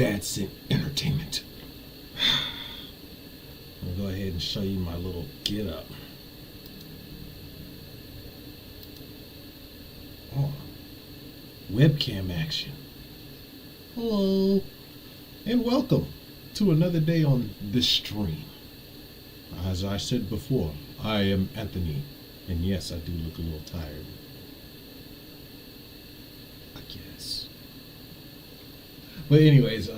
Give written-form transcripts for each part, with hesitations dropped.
V.A.D.C Entertainment. I'll go ahead and show you my little get up. Oh, webcam action. Hello, and welcome to another day on this stream. As I said before, I am Anthony, and yes, I do look a little tired. I guess. But anyways,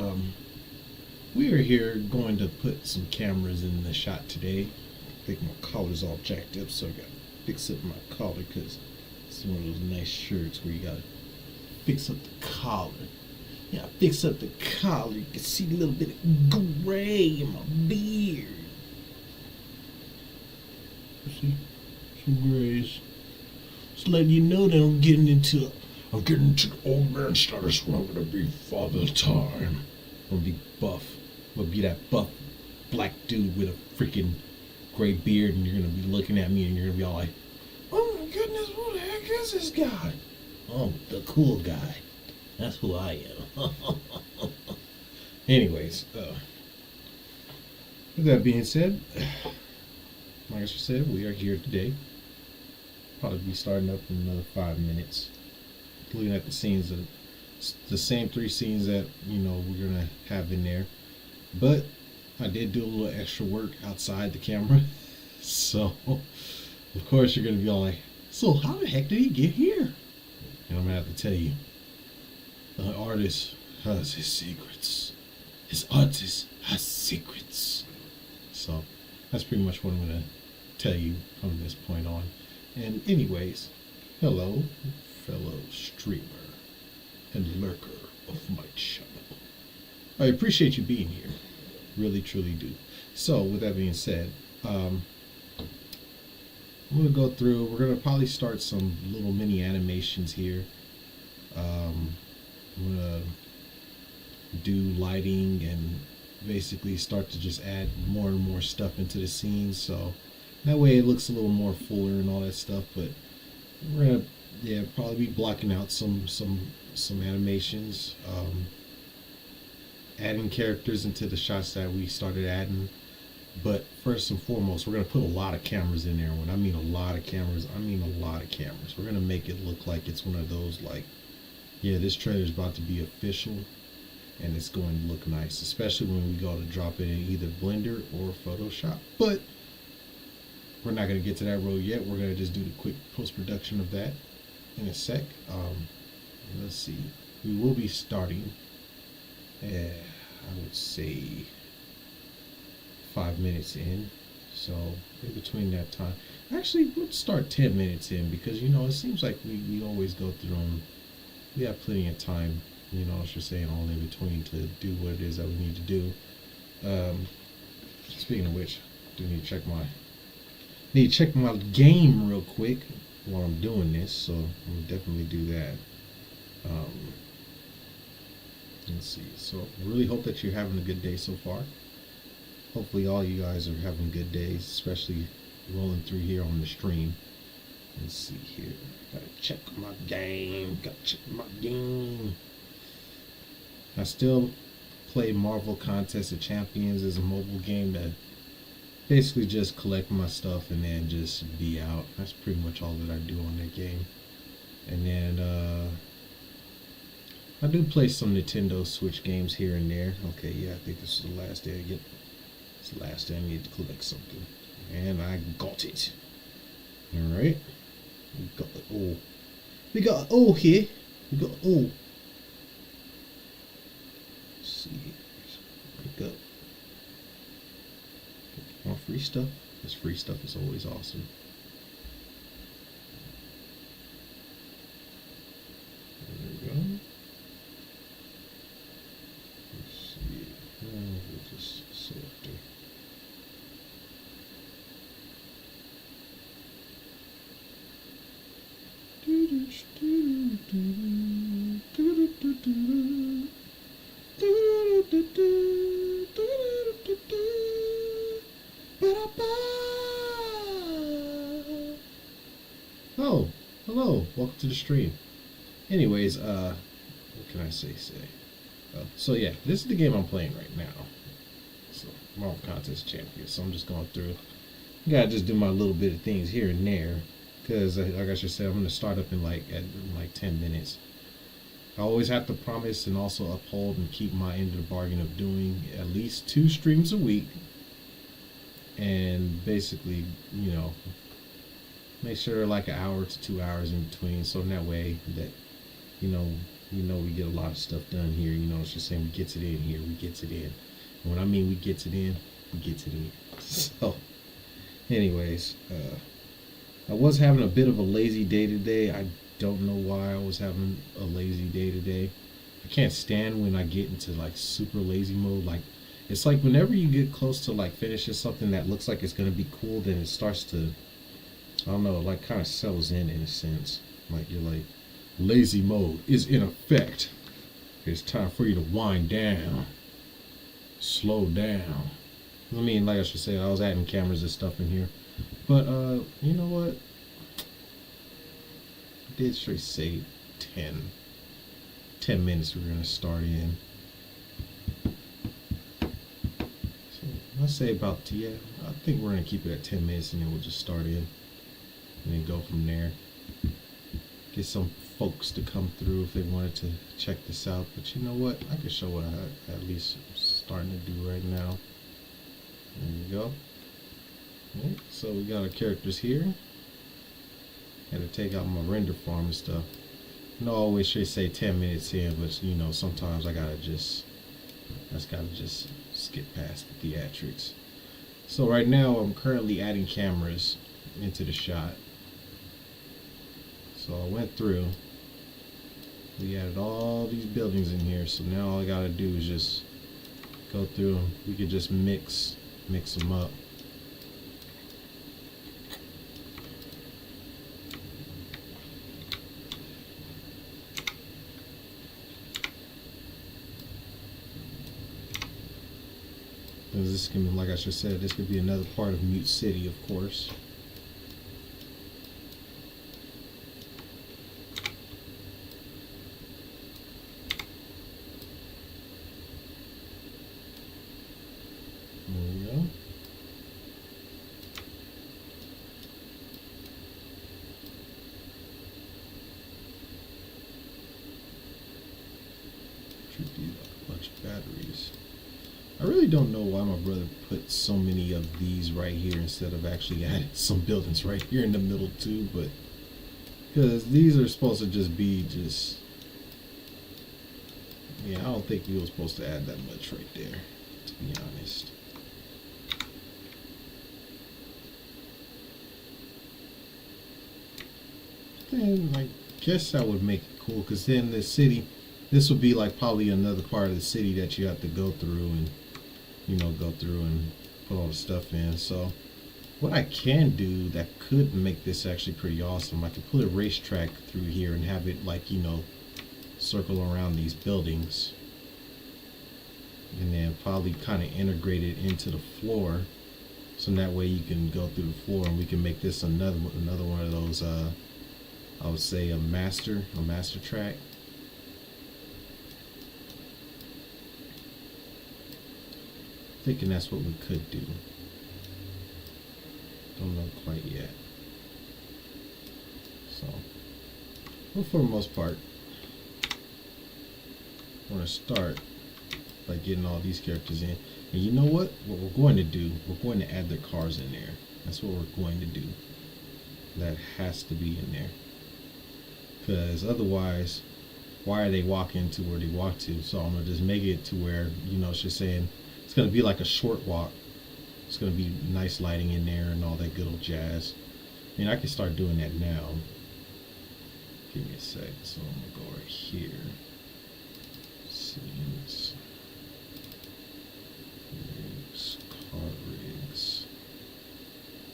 we are here going to put some cameras in the shot today. I think my collar's all jacked up, so I got to fix up my collar because it's one of those nice shirts where you got to fix up the collar. Yeah, fix up the collar. You can see a little bit of gray in my beard. See, some grays. Just letting you know that I'm getting into the old man status where I'm gonna be father time. I'm gonna be buff. I'm gonna be that buff black dude with a freaking gray beard, and you're gonna be looking at me and you're gonna be all like, "Oh my goodness, who the heck is this guy?" Oh, the cool guy. That's who I am. Anyways, with that being said, like I said, we are here today. Probably be starting up in another 5 minutes. Looking at the scenes, the same 3 scenes that we're gonna have in there. But I did do a little extra work outside the camera, so of course you're gonna be all like, "So how the heck did he get here?" And I'm gonna have to tell you, the artist has his secrets. His artist has secrets. So that's pretty much what I'm gonna tell you from this point on. And anyways, hello, fellow streamer and lurker of my channel. I appreciate you being here. Really, truly do. So with that being said, I'm gonna go through. We're gonna probably start some little mini animations here. I'm gonna do lighting and basically start to just add more and more stuff into the scenes, so that way it looks a little more fuller and all that stuff. But we're gonna probably be blocking out some animations, adding characters into the shots that we started adding. But first and foremost, we're gonna put a lot of cameras in there. When I mean a lot of cameras, I mean a lot of cameras. We're gonna make it look like it's one of those, like, yeah, this trailer is about to be official, and it's going to look nice, especially when we go to drop it in either Blender or Photoshop. But we're not going to get to that road yet. We're going to just do the quick post-production of that in a sec. Let's see. We will be starting, I would say, 5 minutes in. So in between that time, actually, we'll start 10 minutes in, because it seems like we always go through them. We have plenty of time, as you're saying, all in between to do what it is that we need to do. Speaking of which, I do need to check my game real quick while I'm doing this, so I'm gonna definitely do that. Let's see. So I really hope that you're having a good day so far. Hopefully all you guys are having good days, especially rolling through here on the stream. Let's see here. Gotta check my game. I still play Marvel Contest of Champions as a mobile game that basically just collect my stuff and then just be out. That's pretty much all that I do on that game. And then I do play some Nintendo Switch games here and there. Okay, yeah, I think this is the last day I get. It's the last day I need to collect something, and I got it. All right. We got the O. We got O here. We got O. Let's see. Pick up. More free stuff. This free stuff is always awesome. There we go. Let's see. We'll just select it. Oh, hello. Welcome to the stream. Anyways, what can I say? So yeah, this is the game I'm playing right now. So Marvel Contest Champion. So I'm just going through. Gotta just do my little bit of things here and there, because like I just said, I'm gonna start up in like 10 minutes. I always have to promise and also uphold and keep my end of the bargain of doing at least 2 streams a week, and basically, make sure like an hour to 2 hours in between, so in that way that we get a lot of stuff done here. It's just saying we gets it in here, we gets it in. And when I mean we gets it in, we gets it in. So, anyways, I was having a bit of a lazy day today. I don't know why I was having a lazy day today. I can't stand when I get into like super lazy mode. Like, it's like whenever you get close to like finishing something that looks like it's gonna be cool, then it starts to, I don't know, like kind of settles in a sense. Like you're like, lazy mode is in effect. It's time for you to wind down, slow down. I mean, like I should say, I was adding cameras and stuff in here, but you know what? I did straight say 10 minutes we're gonna start in. So let's say about, yeah, I think we're gonna keep it at 10 minutes and then we'll just start in and then go from there. Get some folks to come through if they wanted to check this out. But you know what? I can show what I at least am starting to do right now. There you go. Okay, so we got our characters here. Had to take out my render farm and stuff. I always should say 10 minutes in, but sometimes I gotta just skip past the theatrics. So right now I'm currently adding cameras into the shot. So I went through, we added all these buildings in here, so now all I gotta do is just go through them. We could just mix them up. This can be, like I just said, this could be another part of Mute City, of course. There we go. Should be a bunch of batteries. I really don't know why my brother put so many of these right here instead of actually adding some buildings right here in the middle too, but because these are supposed to just be yeah, I don't think we were supposed to add that much right there, to be honest. Then I guess that would make it cool, because then the city, this would be like probably another part of the city that you have to go through and go through and put all the stuff in. So what I can do that could make this actually pretty awesome, I could put a racetrack through here and have it like circle around these buildings, and then probably kind of integrate it into the floor, so that way you can go through the floor, and we can make this another one of those I would say a master track. Thinking that's what we could do. Don't know quite yet. So, but for the most part, we're gonna start by getting all these characters in. And you know what? What we're going to do, we're going to add their cars in there. That's what we're going to do. That has to be in there. Because otherwise, why are they walking to where they walk to? So I'm gonna just make it to where, it's just saying, it's going to be like a short walk. It's going to be nice lighting in there and all that good old jazz. I mean, I can start doing that now. Give me a sec. So I'm going to go right here. Scenes. Rigs. Car rigs.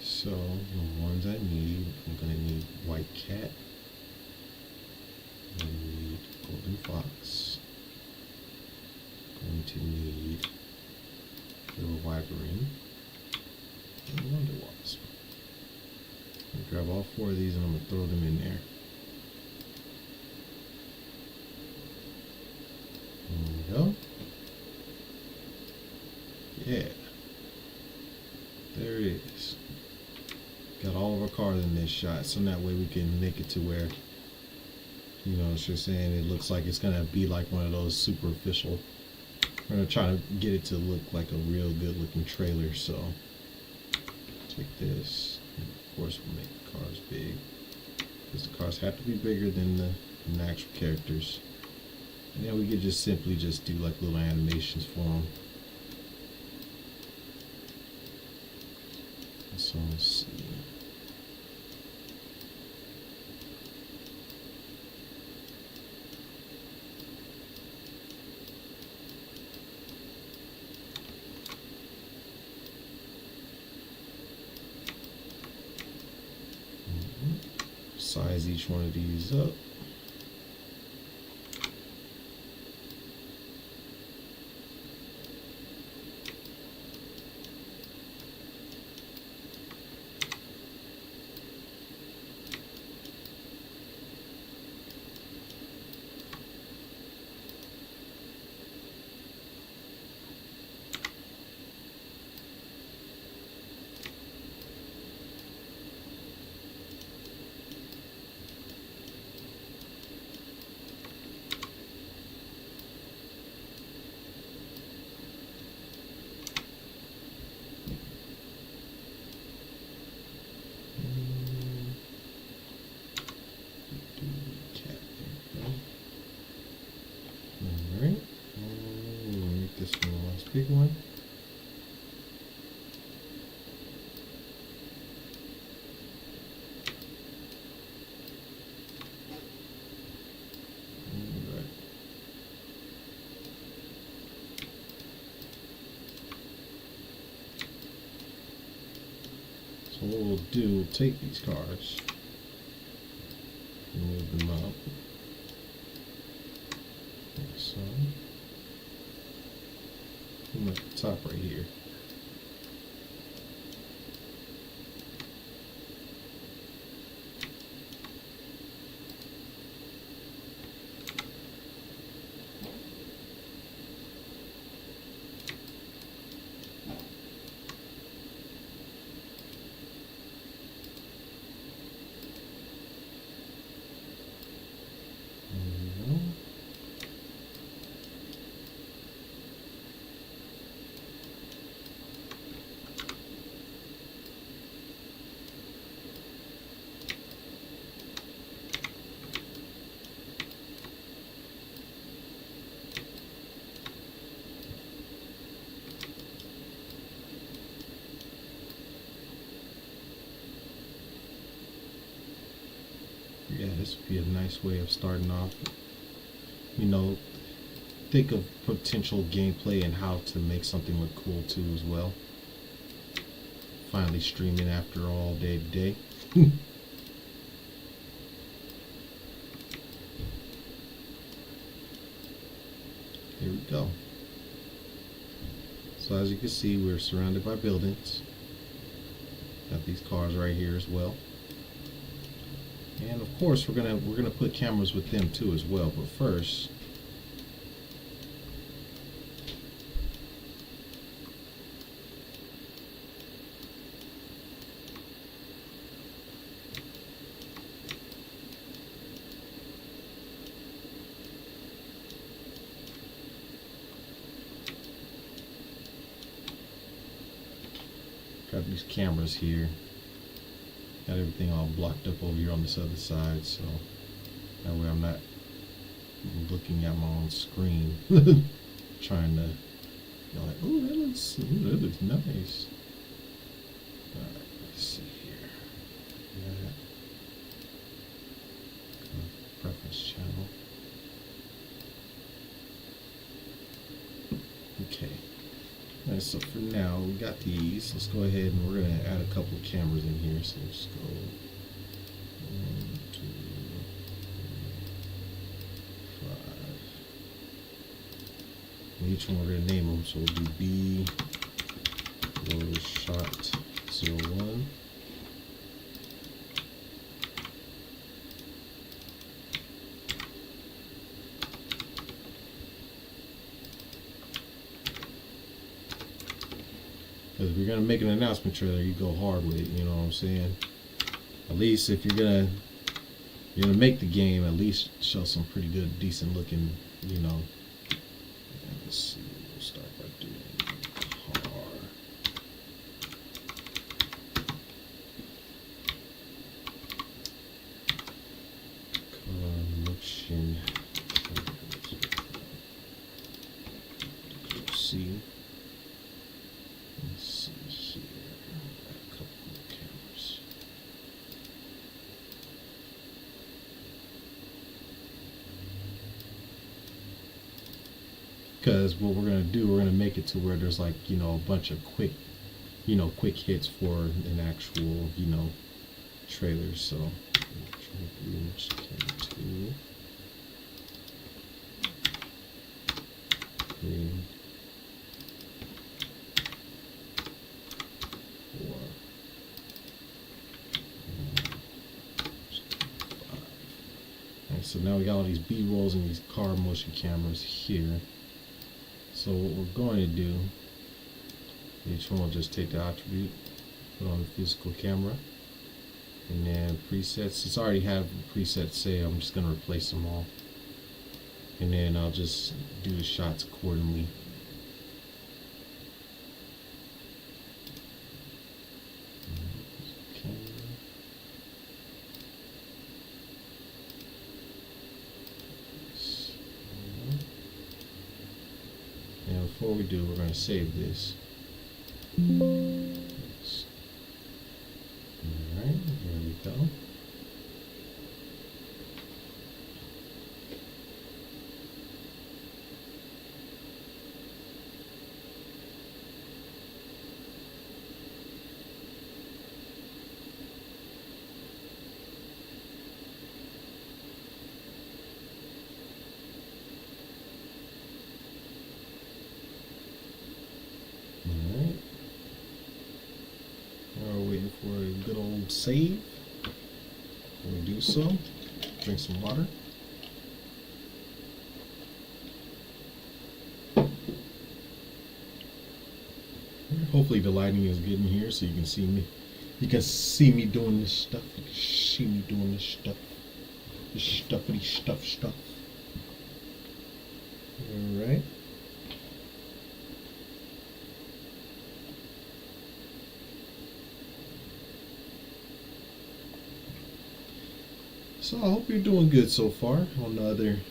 So the ones I need, I'm going to need White Cat. I'm going to need Golden Fox. I'm going to need Little Wyvern and Wonder Wasp. I'm gonna grab all 4 of these and I'm gonna throw them in there. There we go. Yeah, there it is. Got all of our cars in this shot, so that way we can make it to where, you know, it's just saying it looks like it's gonna be like one of those superficial. We're gonna try to get it to look like a real good looking trailer. So take this, and of course we'll make the cars big, because the cars have to be bigger than the actual characters. And then we could just simply just do like little animations for them. So let's see. Size each one of these up. Alright, we'll make this one the last big one. Alright. So what we'll do, we'll take these cars, move them up. So, I'm at the top right here. Yeah, this would be a nice way of starting off. You know, think of potential gameplay and how to make something look cool too as well. Finally streaming after all day today. Here we go. So as you can see, we're surrounded by buildings. Got these cars right here as well. And of course we're gonna put cameras with them too as well, but first got these cameras here. Got everything all blocked up over here on this other side, so that way I'm not looking at my own screen trying to, you know, like, oh, that looks nice. Alright, let's see here. Yeah. Preference channel. Okay. Alright, so for now we got these. Let's go ahead and we're gonna add a couple of cameras in here. So let's go 1, 2, 3, 5. And each one we're gonna name them. So we'll do B low shot 01. Because if you're gonna make an announcement trailer, you go hard with it. You know what I'm saying? At least if you're gonna make the game, at least show some pretty good, decent looking. You know. Let's see. We'll start by doing car. Motion. C. Let's see here. A couple more cameras. Because what we're gonna do, we're gonna make it to where there's like, you know, a bunch of quick hits for an actual, you know, trailer. So two, three, 4, 5. Alright, so now we got all these B-rolls and these car motion cameras here. So what we're going to do, each one will just take the attribute, put on the physical camera, and then presets. Since I already have presets saved, I'm just going to replace them all. And then I'll just do the shots accordingly. And before we do, we're going to save this. Alright, there we go. Alright. Now we're waiting for a good old save. When we do so, drink some water. Hopefully the lighting is good in here so you can see me. You can see me doing this stuff. You can see me doing this stuff. This stuffity stuff. Alright. So I hope you're doing good so far on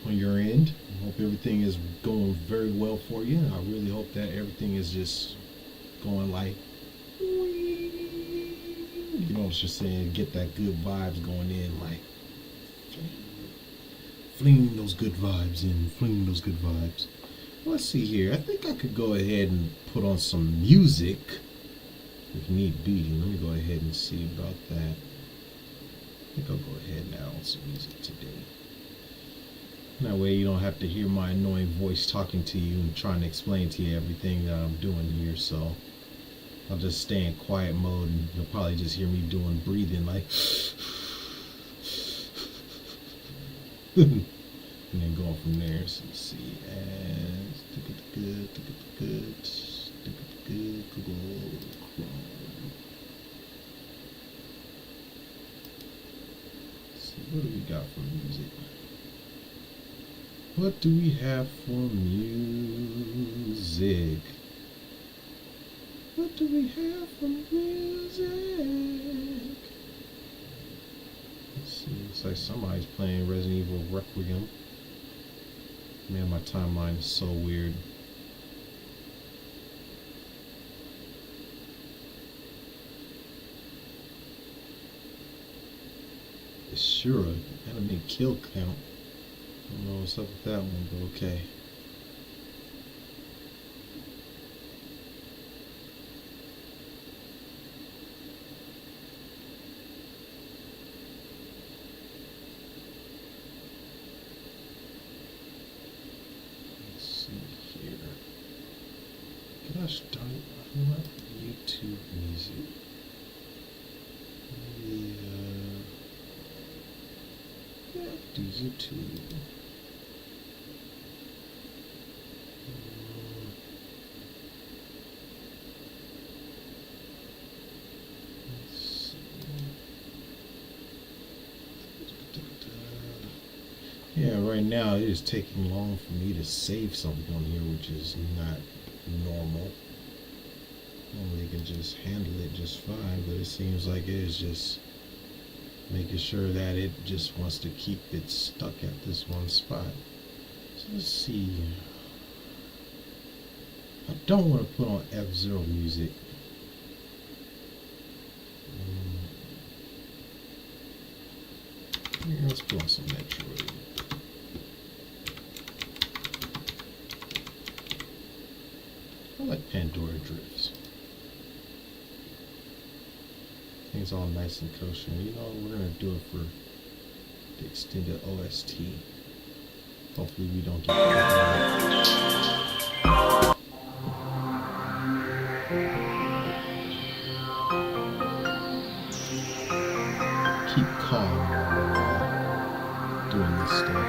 your end. I hope everything is going very well for you. I really hope that everything is just going like, you know what I'm just saying, get that good vibes going in, like fling those good vibes in, fling those good vibes. Let's see here. I think I could go ahead and put on some music if need be. Let me go ahead and see about that. I think I'll go ahead and add on some music today. That way you don't have to hear my annoying voice talking to you and trying to explain to you everything that I'm doing here. So I'll just stay in quiet mode and you'll probably just hear me doing breathing like and then going from there. So let's see, as good, Google Chrome. What do we got for music? What do we have for music? What do we have for music? Let's see. Looks like somebody's playing Resident Evil Requiem. Man, my timeline is so weird. Sure, anime kill count. I don't know what's up with that one, but okay. Let's see here. Gosh darn it, I want YouTube music. Do YouTube. right now it is taking long for me to save something on here, which is not normal. Normally you can just handle it just fine, but it seems like it is just making sure that it just wants to keep it stuck at this one spot. So let's see. I don't want to put on F-Zero music. Let's put on some Metroid. I like Pandora Drifts. Things all nice and kosher. You know, we're gonna do it for the extended OST. Hopefully we don't get keep calm while doing this stuff.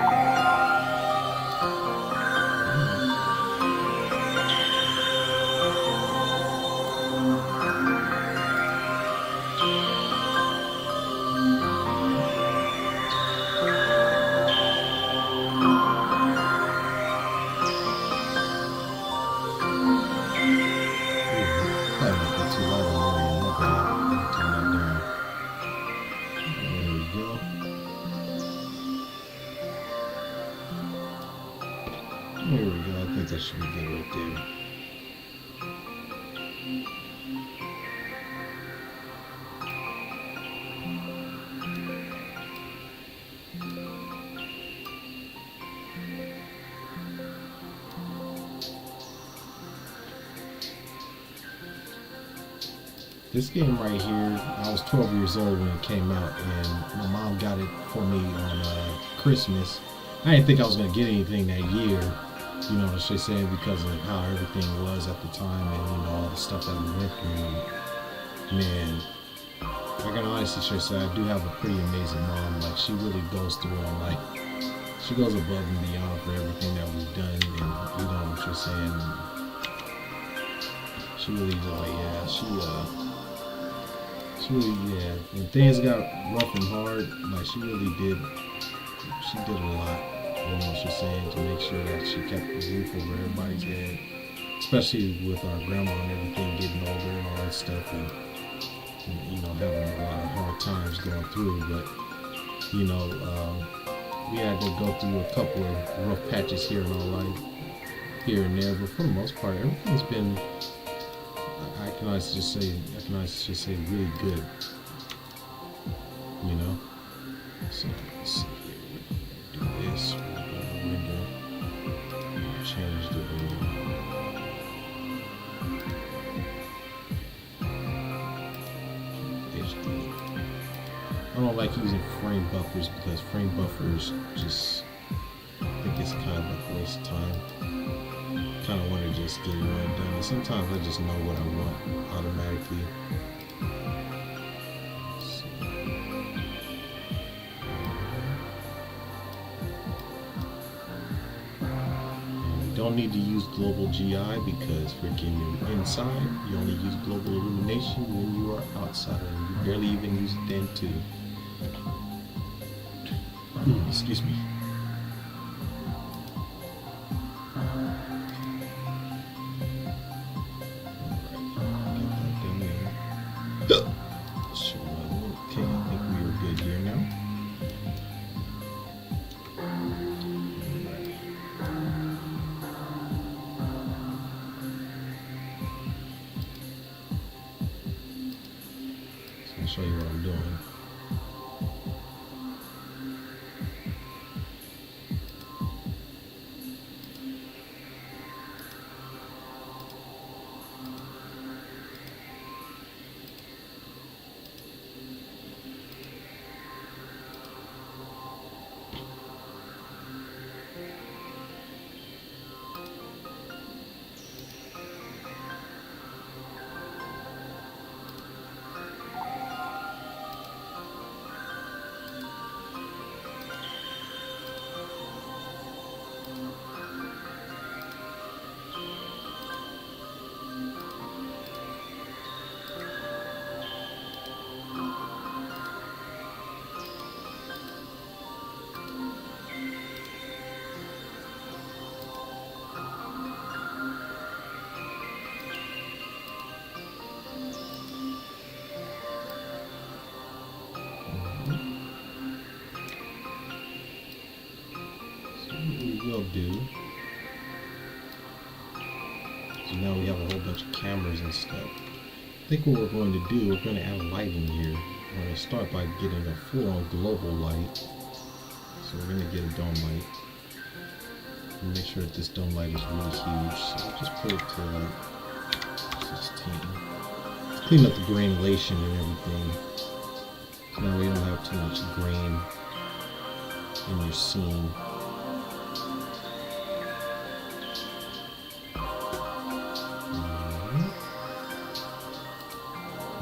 There we go. I think that should be good right there. This game right here, I was 12 years old when it came out, and my mom got it for me on Christmas. I didn't think I was going to get anything that year, you know what she's saying, because of how everything was at the time and, you know, all the stuff that we went through. Man, I can honestly say I do have a pretty amazing mom. Like, she really goes through it, like, she goes above and beyond for everything that we've done, and, you know what she's saying. She really, yeah, she really, yeah, when things got rough and hard, like, she did a lot, you know what she's saying, to make sure that she kept the roof over everybody's head, especially with our grandma and everything getting older and all that stuff, and you know, having a lot of hard times going through. But, you know, we had to go through a couple of rough patches here in our life, here and there, but for the most part, everything's been, I can honestly just say really good, you know. So let's see here, we're gonna do this, we're gonna go to the window, change the HD. I don't like using frame buffers because frame buffers just, I think it's kind of like a waste of time. Kind of want to just get it all done, and sometimes I just know what I want automatically. And you don't need to use global GI because freaking you're inside. You only use global illumination when you are outside, and you barely even use it then too. Excuse me. Okay, I think we are good here now. So I'll show you what I'm doing. So now we have a whole bunch of cameras and stuff. I think what we're going to do, we're going to add lighting here. We're going to start by getting a full-on global light. So we're going to get a dome light. And make sure that this dome light is really huge. So we'll just put it to like 16. Clean up the granulation and everything. So that way you don't have too much grain in your scene.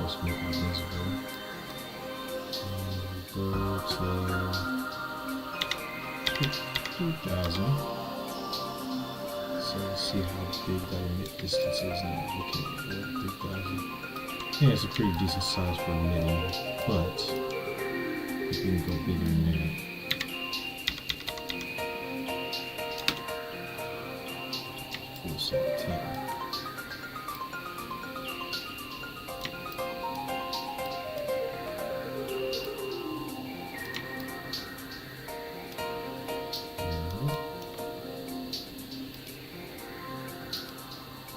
Let's make it visible. And go to 2,000. So let's see how big that emit distance is now. Okay, 3,000. Yeah, it's a pretty decent size for emitting, but we can go bigger than that. Full 17.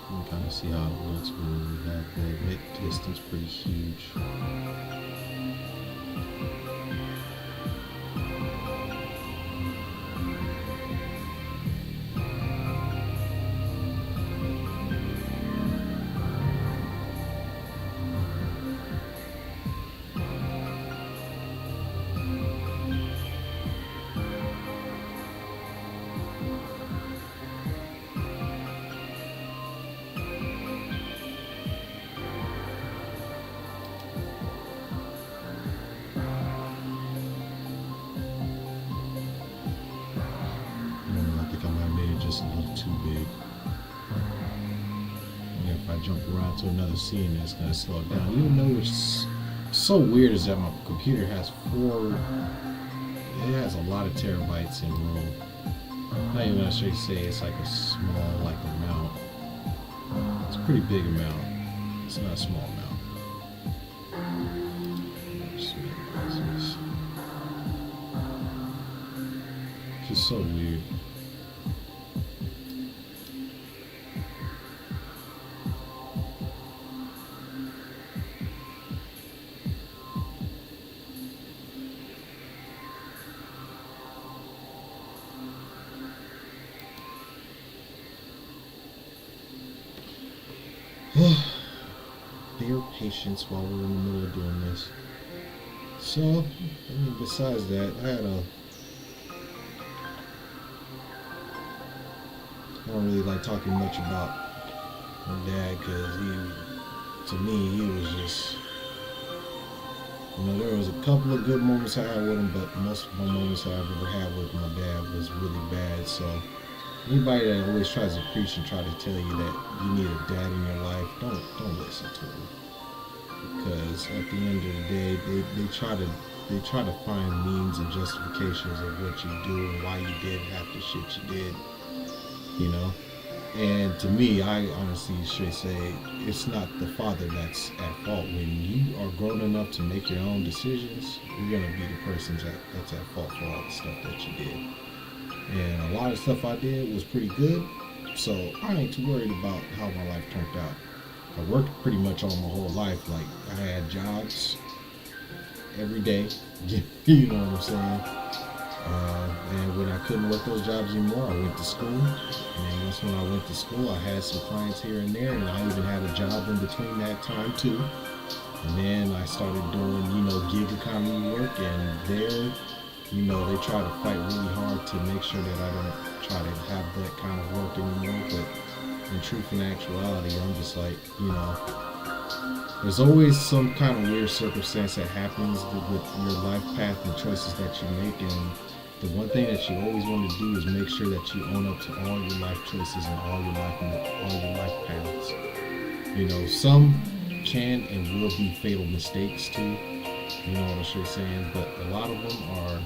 You can kind of see how it looks when we have the emit distance pretty huge. Just a little too big. And if I jump around to another scene, that's going to slow it down. Even though it's so weird is that my computer has it has a lot of terabytes in room. I'm not even going to straight say it's like a small amount. It's a pretty big amount. It's not a small amount. It's just so weird. Bear patience while we're in the middle of doing this. So, I mean, besides that, I don't really like talking much about my dad because to me, he was just, there was a couple of good moments I had with him, but most of my moments I've ever had with my dad was really bad. So, anybody that always tries to preach and try to tell you that you need a dad in your life, don't listen to them. Because at the end of the day, they try to find means and justifications of what you do and why you did half the shit you did. And to me, I honestly should say it's not the father that's at fault. When you are grown enough to make your own decisions, you're gonna be the person that's at fault for all the stuff that you did. And a lot of stuff I did was pretty good, so I ain't too worried about how my life turned out. I worked pretty much all my whole life. Like, I had jobs every day, you know what I'm saying? And when I couldn't work those jobs anymore, I went to school. And that's when I went to school. I had some clients here and there, and I even had a job in between that time too. And then I started doing, gig economy work, and there, they try to fight really hard to make sure that I don't try to have that kind of work anymore. But in truth and actuality, I'm just like, there's always some kind of weird circumstance that happens with your life path and choices that you make. And the one thing that you always want to do is make sure that you own up to all your life choices and all your life paths. Some can and will be fatal mistakes too. You know what I'm saying? But a lot of them are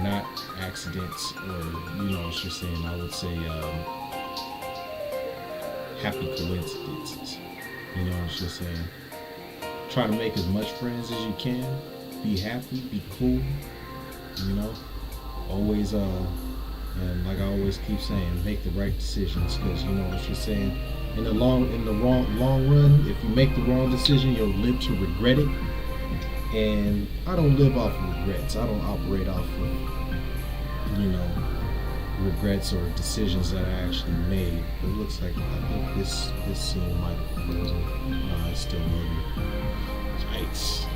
not accidents, or I would say happy coincidences. You know what I'm saying? Try to make as much friends as you can. Be happy, be cool. Always and like I always keep saying, make the right decisions, because you know what I'm saying. in the long run, if you make the wrong decision, you'll live to regret it. And I don't live off of regrets. I don't operate off of, regrets or decisions that I actually made. But it looks like I think this scene might have frozen. No, it's still moving. Yikes.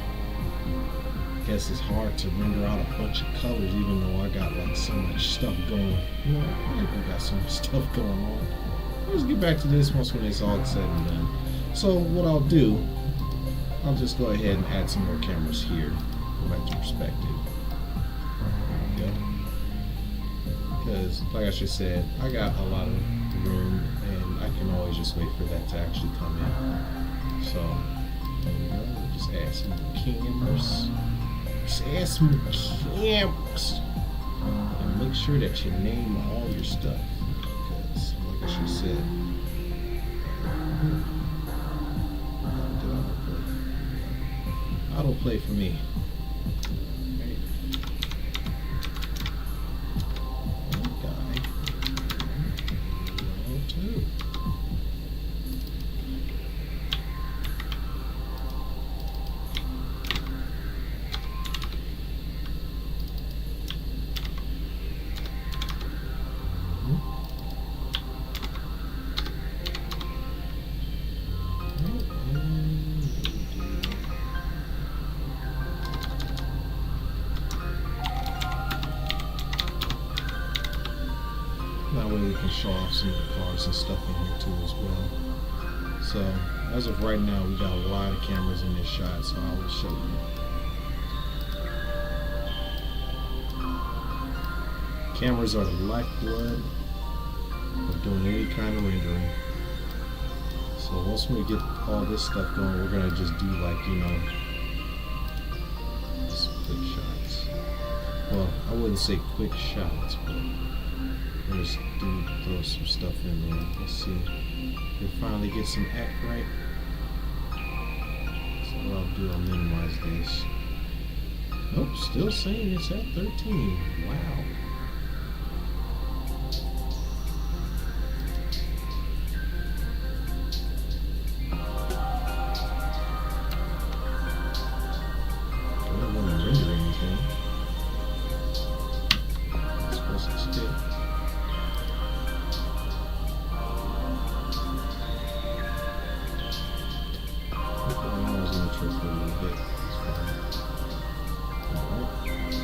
I guess it's hard to render out a bunch of colors even though I got like so much stuff going. I got so much stuff going on. Let's get back to this once when it's all said and done. So what I'll do, I'll just go ahead and add some more cameras here. Go back to perspective. There we go. Because, like I just said, I got a lot of room and I can always just wait for that to actually come in. So, there we go. We'll just add some more cameras. Just add some more cameras. And make sure that you name all your stuff. Because, like I just said, autoplay for me. Okay. Guy. Two. That way we can show off some of the cars and stuff in here too as well. So as of right now, we got a lot of cameras in this shot, so I will show you. Cameras are the lifeblood of doing any kind of rendering. So once we get all this stuff going, we're gonna just do like, some quick shots. Well, I wouldn't say quick shots, but just throw some stuff in there. Let's see. We finally get some act right. So what I'll do, I'll minimize this. Nope, still saying it's at 13. Wow. Don't want to render anything. It's supposed to stick. For a little bit. It's fine. Alright.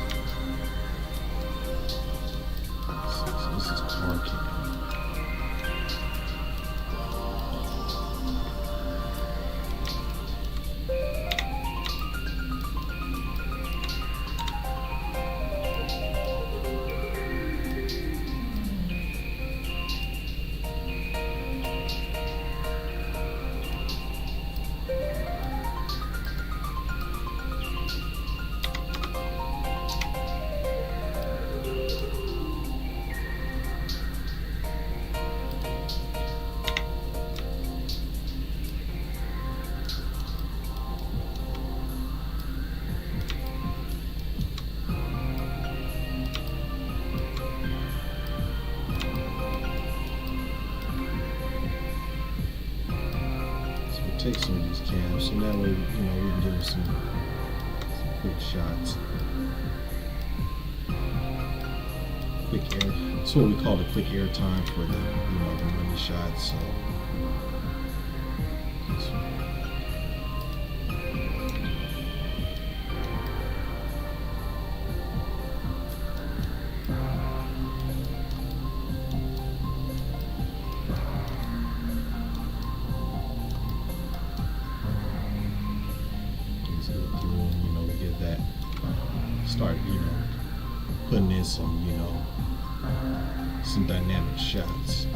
So this is car cam. Take some of these cams, so that way, we can give them some quick shots. Quick air. That's what we call the quick air time for the, the money shots. So. Start, putting in some, some dynamic shots.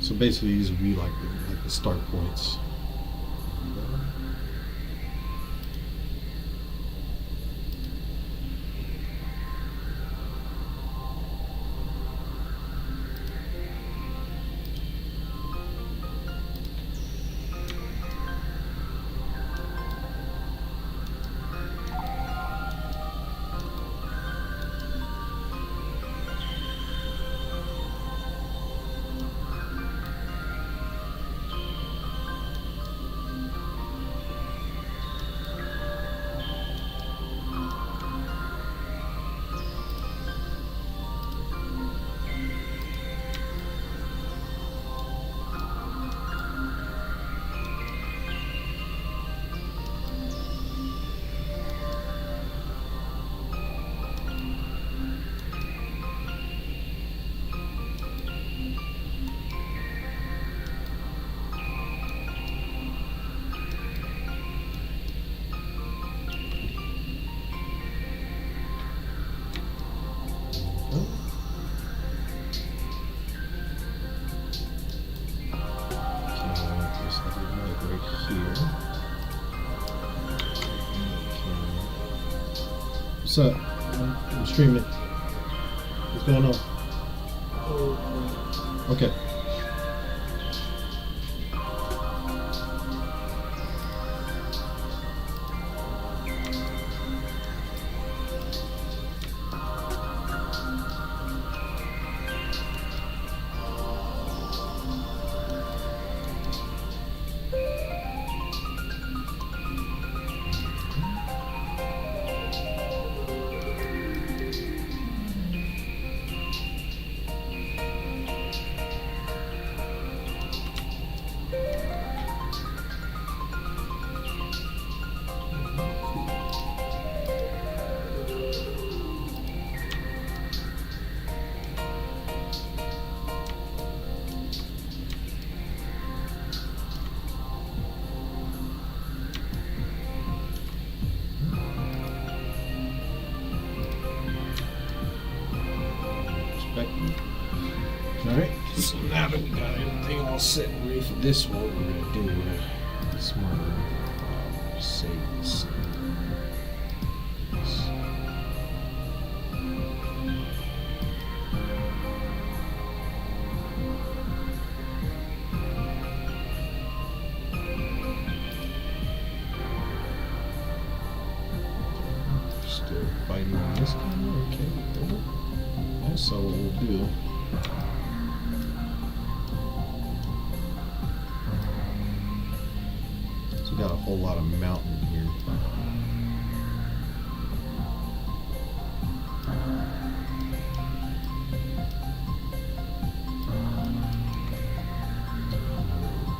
So basically, these would be like the start points. What's up? I'm streaming. What's going on? Okay. Alright, so now that we got everything all set and ready for this one, what we're going to do this morning, save this. Still fighting on this camera, okay, cool. That's all we'll do. Got a whole lot of mountain here.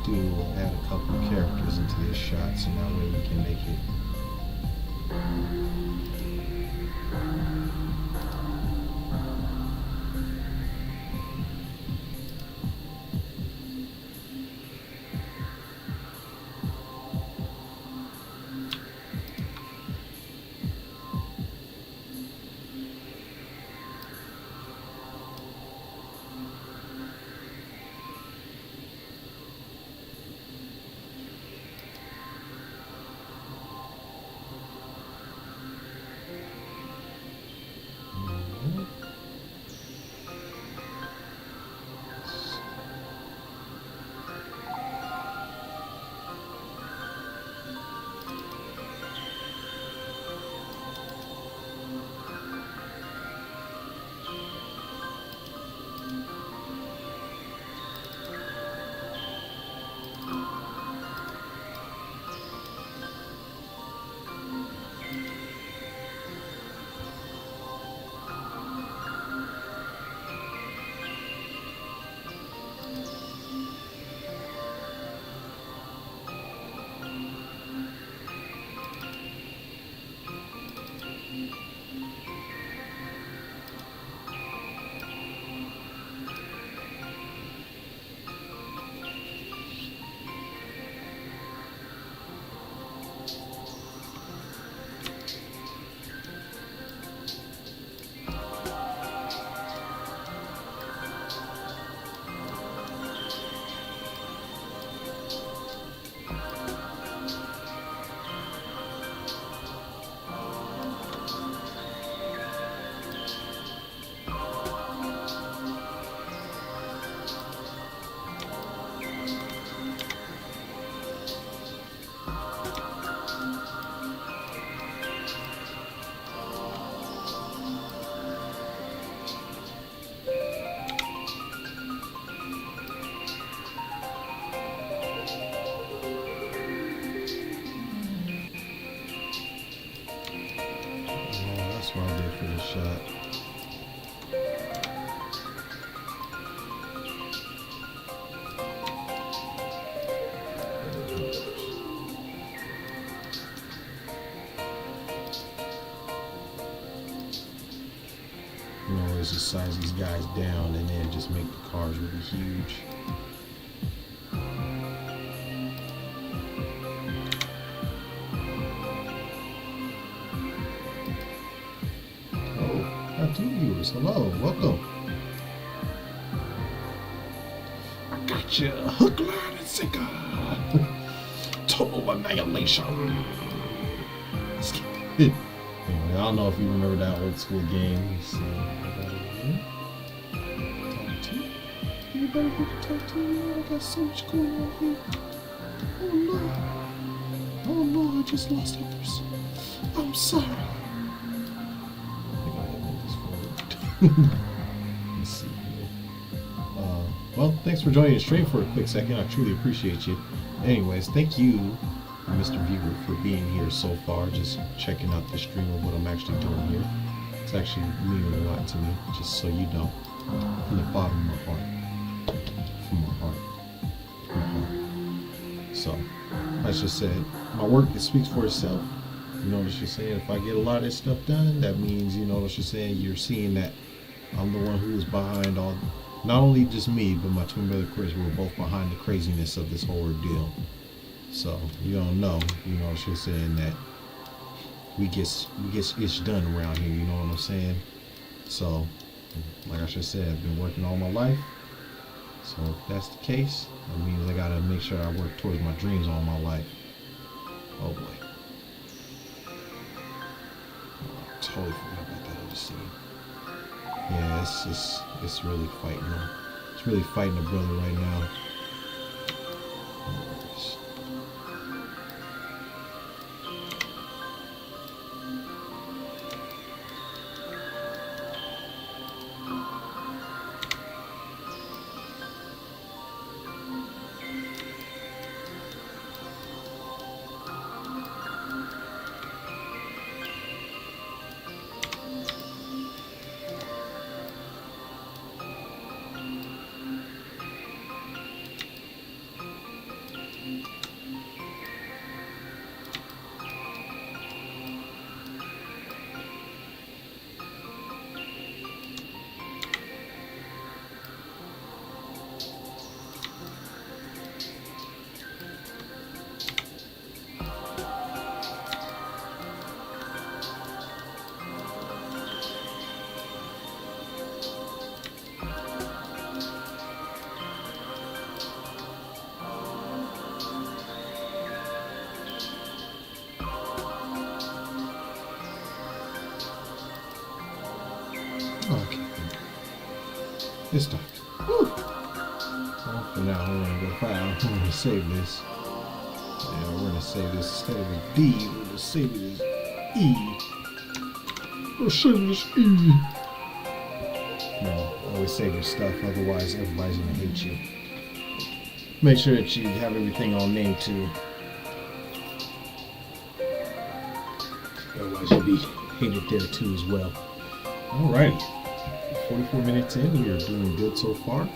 We'll add a couple of characters into this shot so that way we can make it that's what I did for this shot. You know, always just size these guys down and then just make the cars really huge. Two viewers, hello, welcome. I got you, hook, line, and sinker. Total annihilation. Anyway, I don't know if you remember that old school game. Let's see. Talk to you. Anybody who can talk to you? I got so much going on here. Oh no. Oh no, I just lost a person. I'm sorry. I think I have this for Let's see here. Well, thanks for joining the stream for a quick second. I truly appreciate you. Anyways, thank you, Mr. Viewer, for being here so far, just checking out the stream of what I'm actually doing here. It's actually meaning a lot to me, just so you know, from the bottom of my heart. From my heart. From my heart. So, as I just said, my work, it speaks for itself. You know what you're saying? If I get a lot of this stuff done, that means, you know what you're saying, you're seeing that I'm the one who is behind all, not only just me, but my twin brother Chris, we're both behind the craziness of this whole ordeal. So, you don't know, you know what you're saying, that we get ish done around here, you know what I'm saying? So, like I just said, I've been working all my life. So if that's the case, that means I gotta make sure I work towards my dreams all my life. Oh boy. I totally forgot about that other scene. Yeah, it's really fighting him. It's really fighting a brother right now. Okay. It's dark. Whew. Well, for now, we're gonna go file. We're gonna save this. Yeah, we're gonna save this instead of a D. We're gonna save it as E. We're gonna save it as E. No, always save your stuff. Otherwise, everybody's gonna hate you. Make sure that you have everything on name too. Otherwise, you'll be hated there too as well. Alrighty. 44 minutes in, we are doing good so far.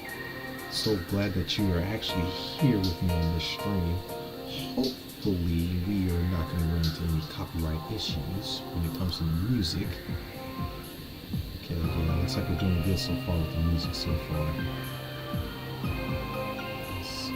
So glad that you are actually here with me on this stream. Hopefully we are not going to run into any copyright issues when it comes to the music. Okay, yeah, looks like we're doing good so far with the music so far. Let's see.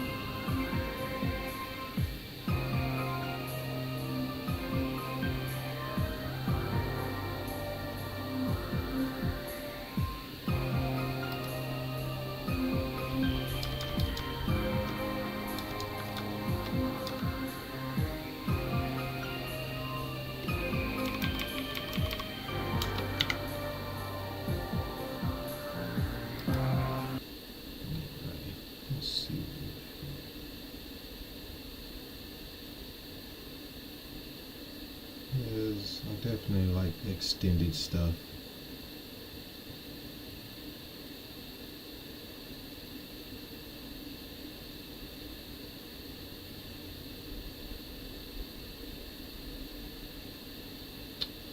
I definitely like extended stuff.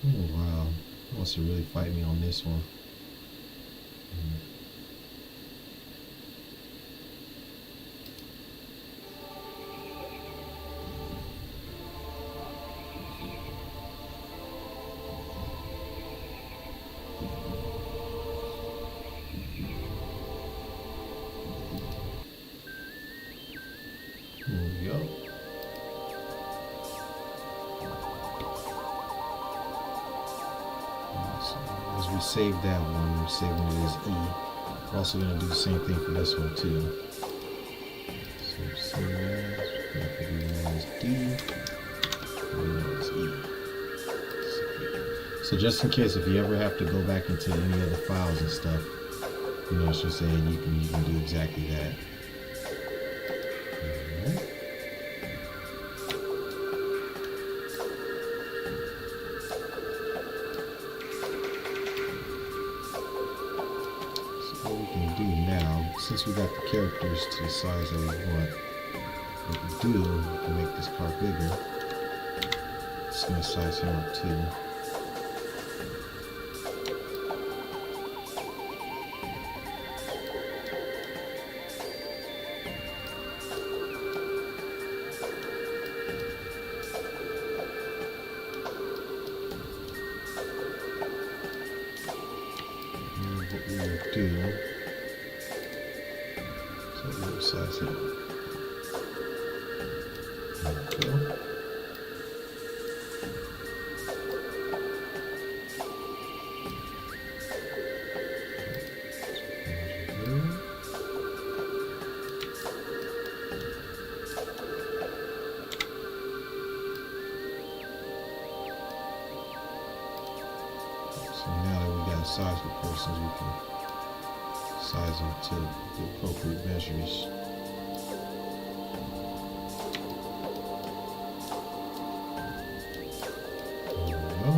Oh wow, he wants to really fight me on this one. There we go. So as we save that one, we're saving it as E. We're also going to do the same thing for this one too. So save as, we have to do that as D, and then as E. So just in case if you ever have to go back into any other files and stuff, you know what you're saying, you can do exactly that. Alright. So what we can do now, since we got the characters to the size that we want, what we can do, we can make this car bigger. It's going to size him up too. What we will do, so we'll size him up. There we go. So now that we got a size proportions, we can size them to the appropriate measures. There we go.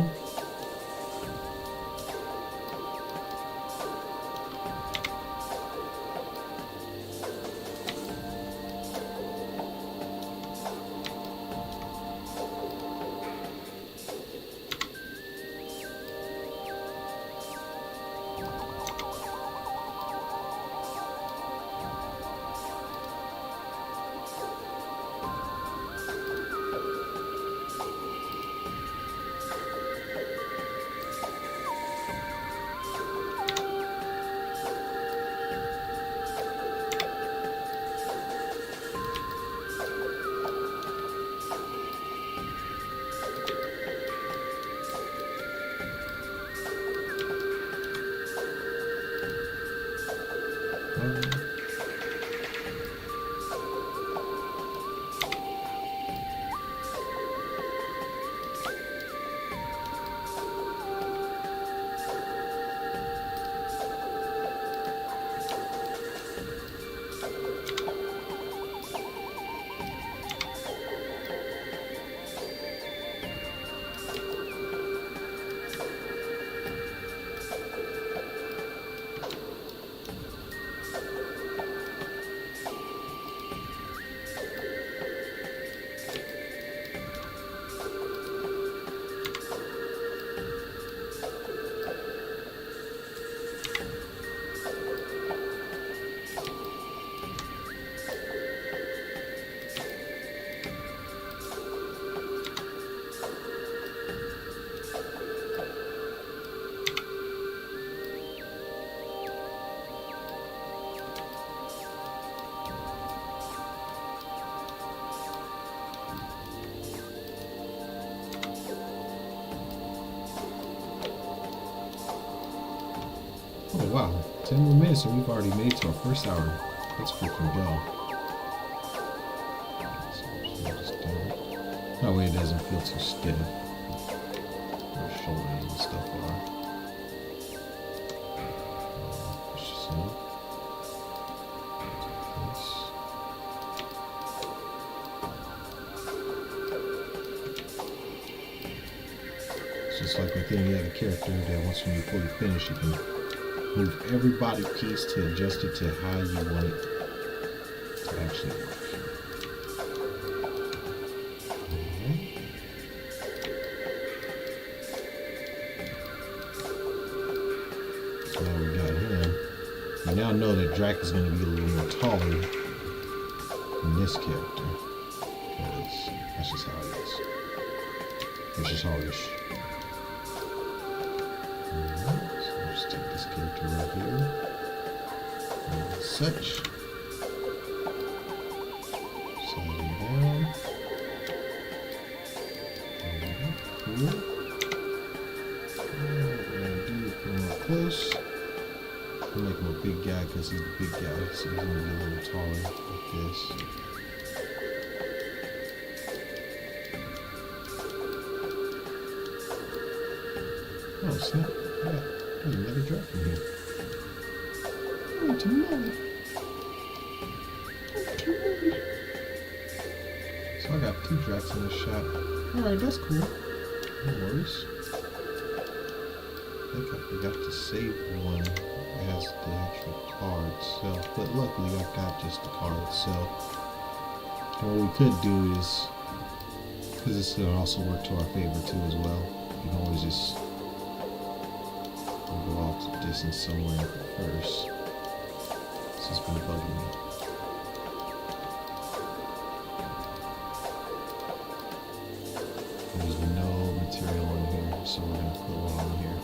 Oh wow, 10 more minutes and we've already made it to our first hour. Let's freaking go. So just do it. That way it doesn't feel too stiff. Our shoulders and stuff are. Push this in. It's just like with any other character that once when you fully finish, you can move every body piece to adjust it to how you want it to actually work. So now we got him. We now know that Drac is going to be a little more taller than this character. Because that's just how it is. It's just how it is. Take this character right here, and such, slide him down, cool. We're going to do it more close, we'll make him a big guy because he's the big guy, so he's going to be a little taller like this. Oh snap! There's another draft in here. Oh, it's a mullet. So I got 2 drafts in the shot. Alright, that's cool. No worries. I think I forgot to save one as the actual card itself, but luckily I got just the card itself. And what we could do is, because this could also work to our favor too as well, you can always just go off the distance somewhere first. This has been bugging me. There's no material on here, so we're going to put one on here.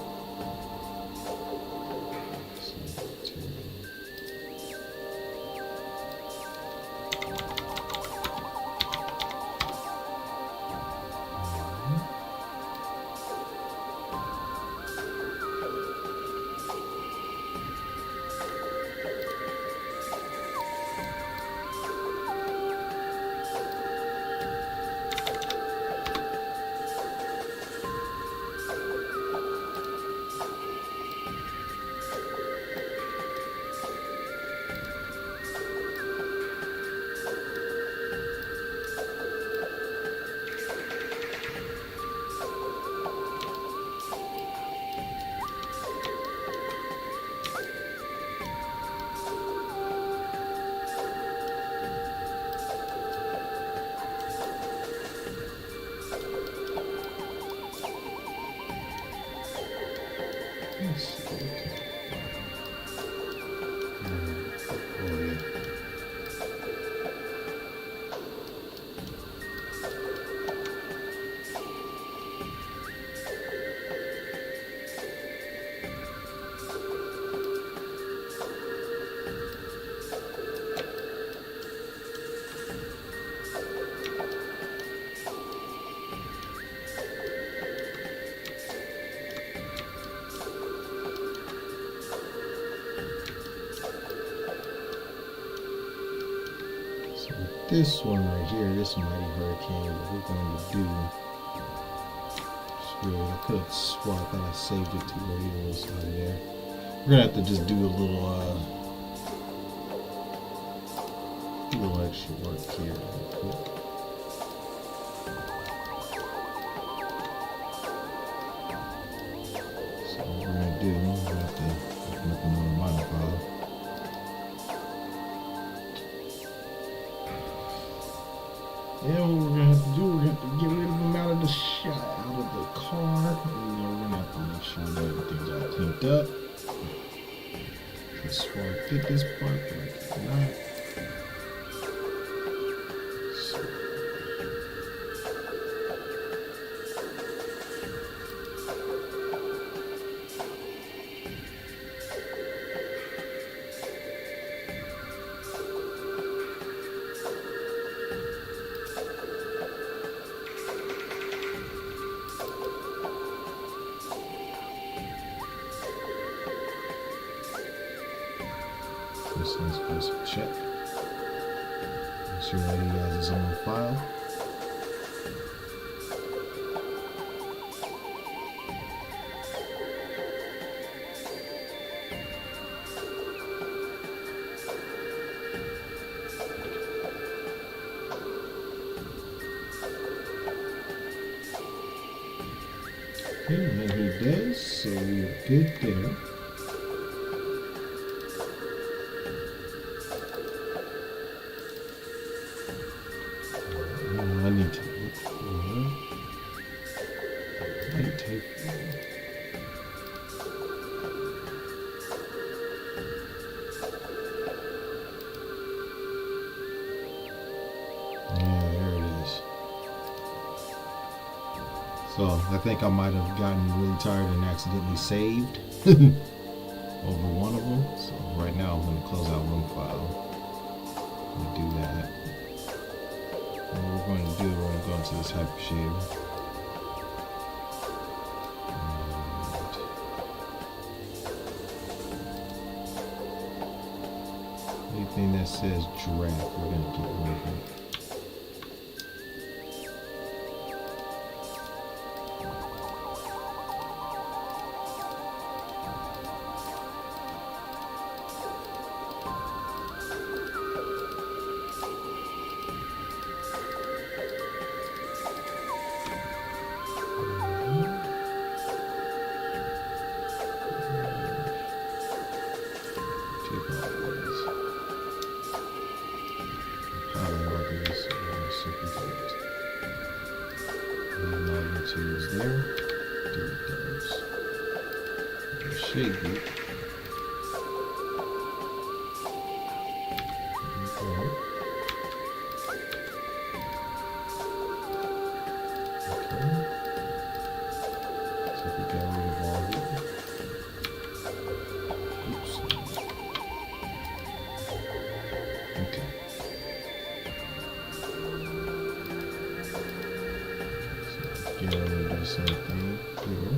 This one right here, this Mighty Hurricane, what we're going to do, I could have swore I thought I saved it to where it was out there. We're going to have to just do a little extra work here real quick. So what we're going to do, we're going to have to open up another modify. And what we're gonna have to do, we're gonna have to get rid of them out of the shot, out of the car. And we're gonna have to make sure that everything's all cleaned up. I swear I did this part, but I did not. This one's supposed to check. Make sure that he has his own file. Okay, and he does, so we're good there. I need to look for tape. Yeah, there it is. So I think I might have gotten really tired and accidentally saved over one of them. So right now I'm going to close out one file. I'm going to do that. And what we're going to do, we're going to go into this hypershader. Anything that says draft, we're going to get rid of it. Two is there. Three doves. The shade group. Okay. So we got rid of all of it. Oops. Okay. So again, I'm going to do the same thing here.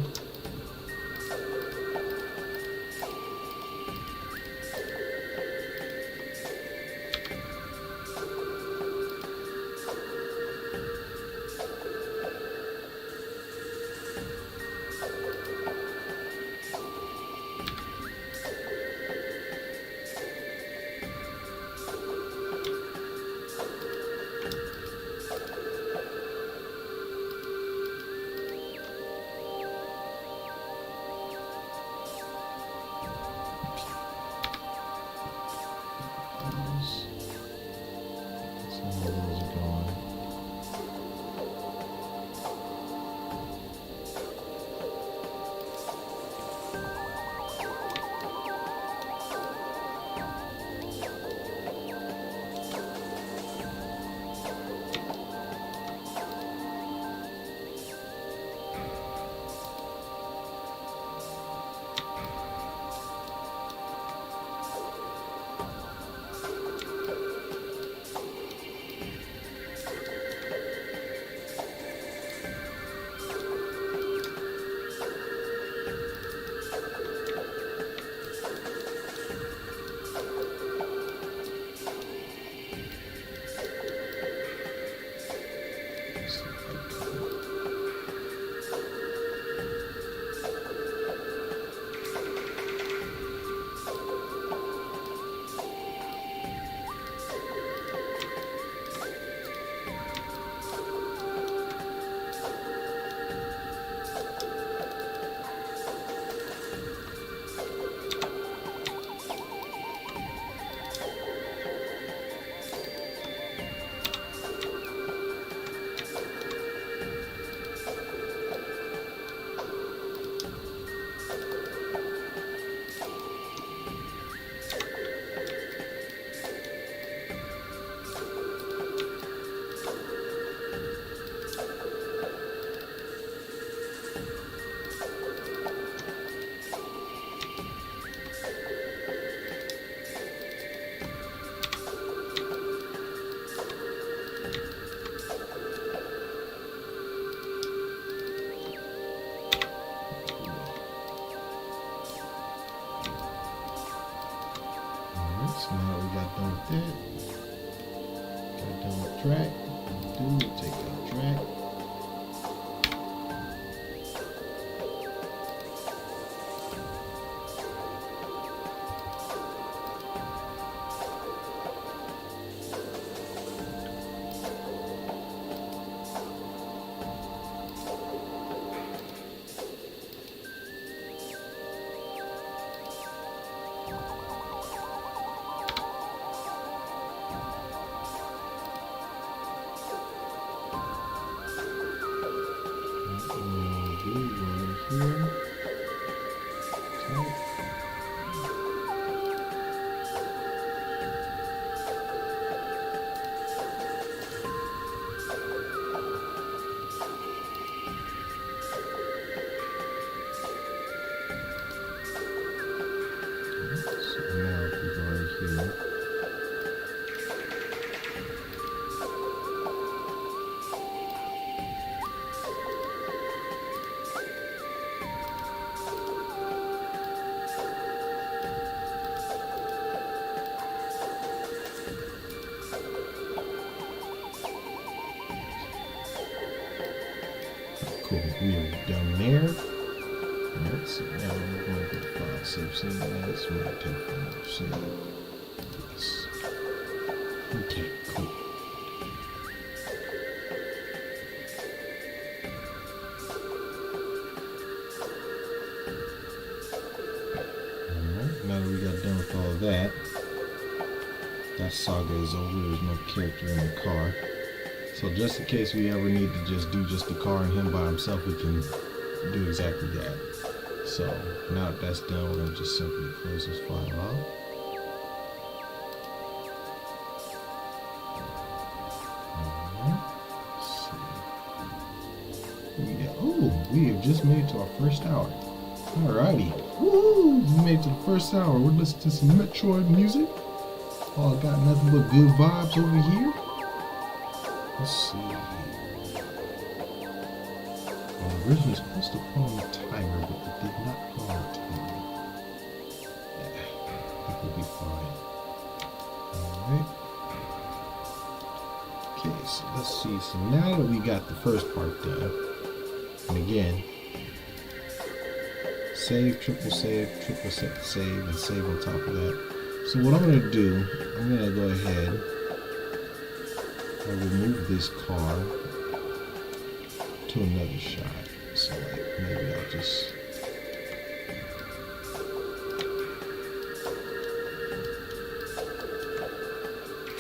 So now we got done with that. Got done with track. Take out track. Here. Type. So now if we go right here. Cool, we are done there. Alright, so now we're going to go to file, save scene as, we're going to take file, save. Yes. Okay, cool. Alright, now that we got done with all of that, that saga is over, there's no character in the car. So just in case we ever need to just do just the car and him by himself, we can do exactly that. So now that that's done, we're going to just simply close this file out. We have just made it to our first hour. Alrighty. Woo! We made it to the first hour. We're listening to some Metroid music. Oh, got nothing but good vibes over here. Let's see. Well, originally supposed to put on the timer, but it did not put on the timer. Yeah, I think we'll be fine. Alright. Okay, so let's see. So now that we got the first part done, and again, save, triple save, save, and save on top of that. So what I'm going to do, I'm going to go ahead and remove this car to another shot. So like maybe I'll just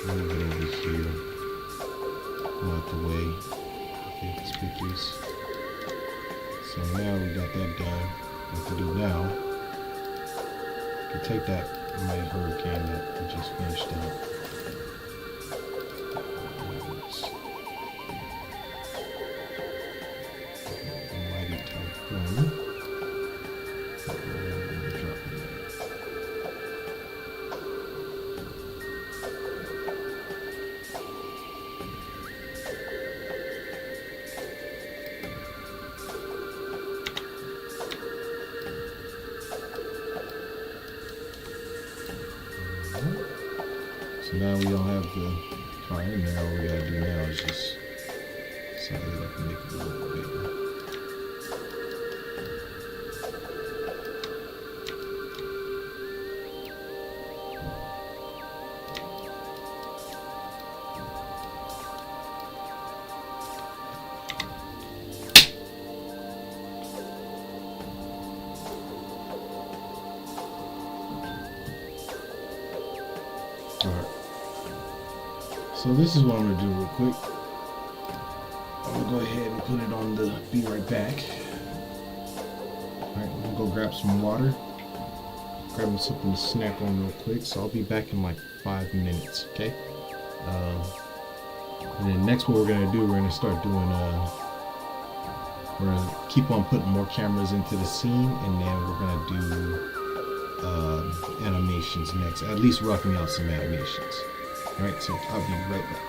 move it over here, out the way, okay, conspicuous. So now we got that done. What to do now, we can take that mighty hurricane that we just finished up. Mighty typhoon. Drop it in. So now we don't have the car in there. All we gotta do now is just size it up and make it a little bigger. Alright. So this is what I'm going to do real quick. I'm going to go ahead and put it on the be right back. Alright, I'm going to go grab some water. Grab me something to snack on real quick. So I'll be back in like 5 minutes, okay? And then next what we're going to do, we're going to start doing, we're going to keep on putting more cameras into the scene, and then we're going to do animations next, at least roughing out some animations. Alright, so I'll be right back.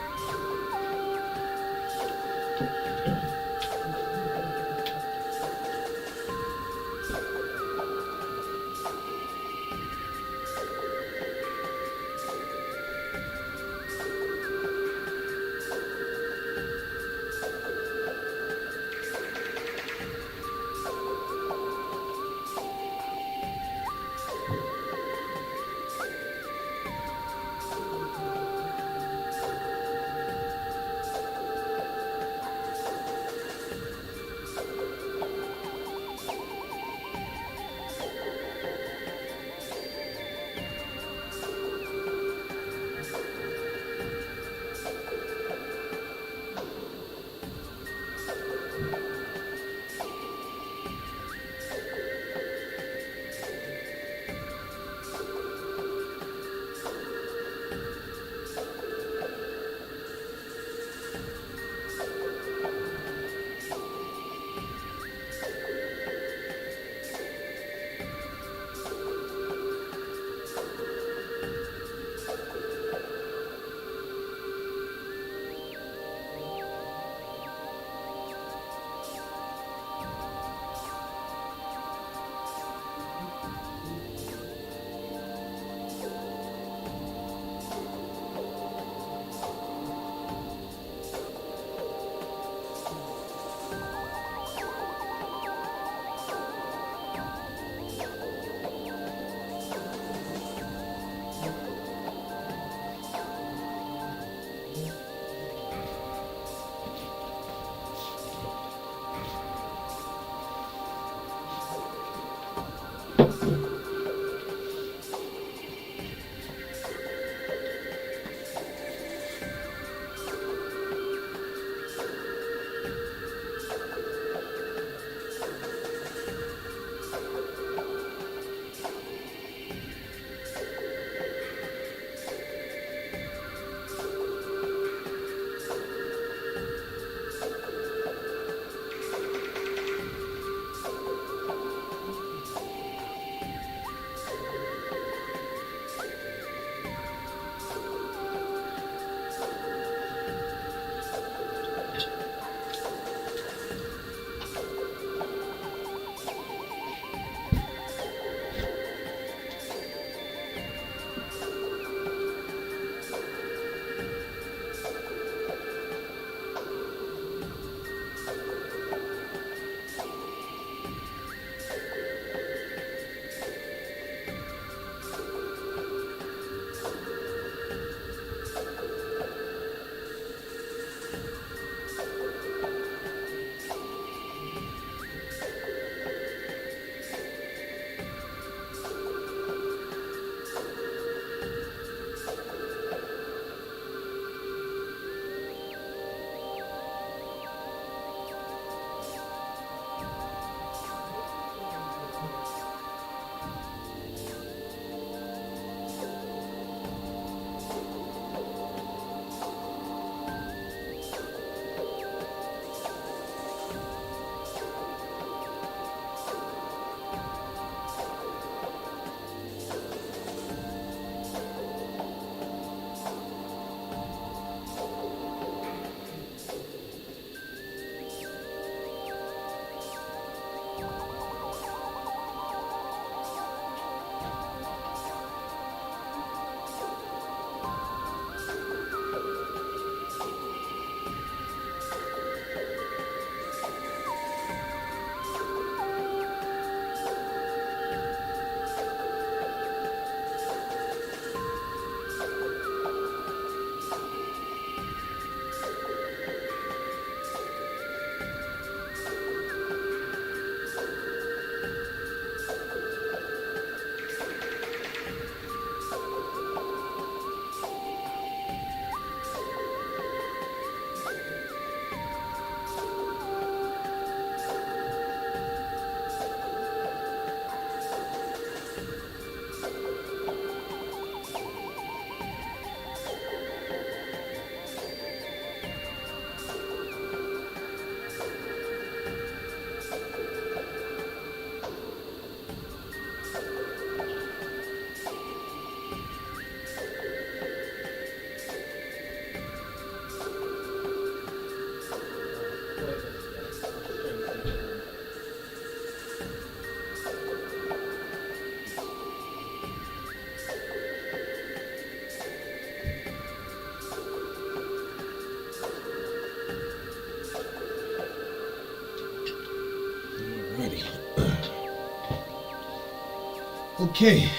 Okay.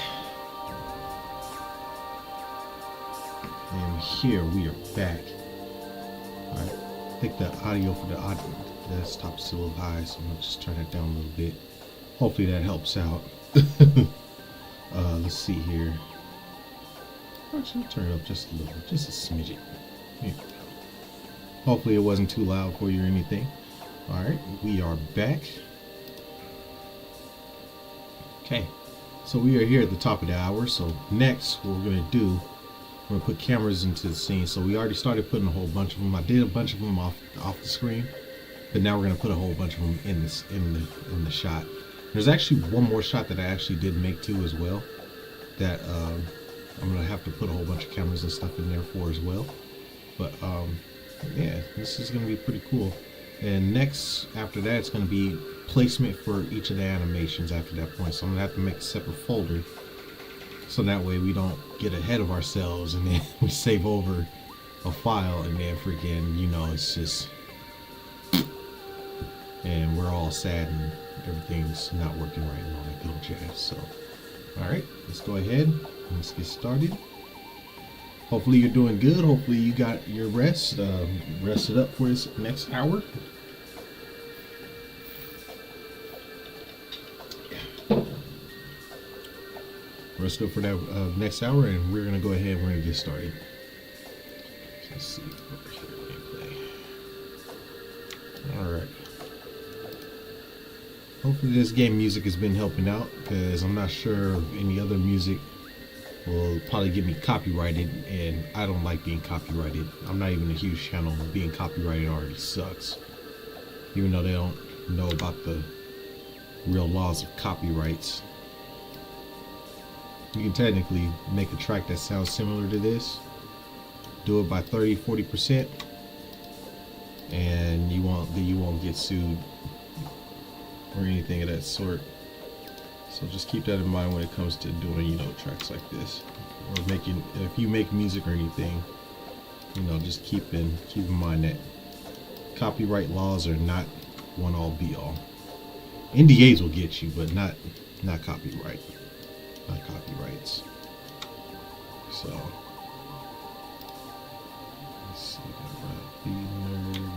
And here we are back. Alright. I think the audio for the desktop is a little high, so I'm gonna just turn it down a little bit. Hopefully that helps out. Let's see here. Actually, turn it up just a little, just a smidget. Here. Hopefully it wasn't too loud for you or anything. Alright, we are back. Okay, so we are here at the top of the hour. So next, what we're gonna do, we're gonna put cameras into the scene. So we already started putting a whole bunch of them. I did a bunch of them off the screen, but now we're gonna put a whole bunch of them in this in the shot. There's actually one more shot that I actually did make too as well. That I'm gonna have to put a whole bunch of cameras and stuff in there for as well. But yeah, this is gonna be pretty cool. And next, after that, it's gonna be placement for each of the animations after that point. So I'm gonna have to make a separate folder, so that way we don't get ahead of ourselves and then we save over a file and then freaking, you know, it's just, and we're all sad and everything's not working right and all that good jazz. So, all right, let's go ahead and let's get started. Hopefully you're doing good. Hopefully you got your rest, rested up for this next hour. Rest up for that next hour, and we're gonna go ahead and we're gonna get started. Let's see over here, gameplay. All right. Hopefully this game music has been helping out, because I'm not sure if any other music will probably get me copyrighted, and I don't like being copyrighted. I'm not even a huge channel. Being copyrighted already sucks, even though they don't know about the real laws of copyrights. You can technically make a track that sounds similar to this, do it by 30-40%, and you won't get sued or anything of that sort. So just keep that in mind when it comes to doing, you know, tracks like this, or making, if you make music or anything, you know, just keep in mind that copyright laws are not one all be all. NDAs will get you, but not copyright, not copyrights. So let's see, the nerd.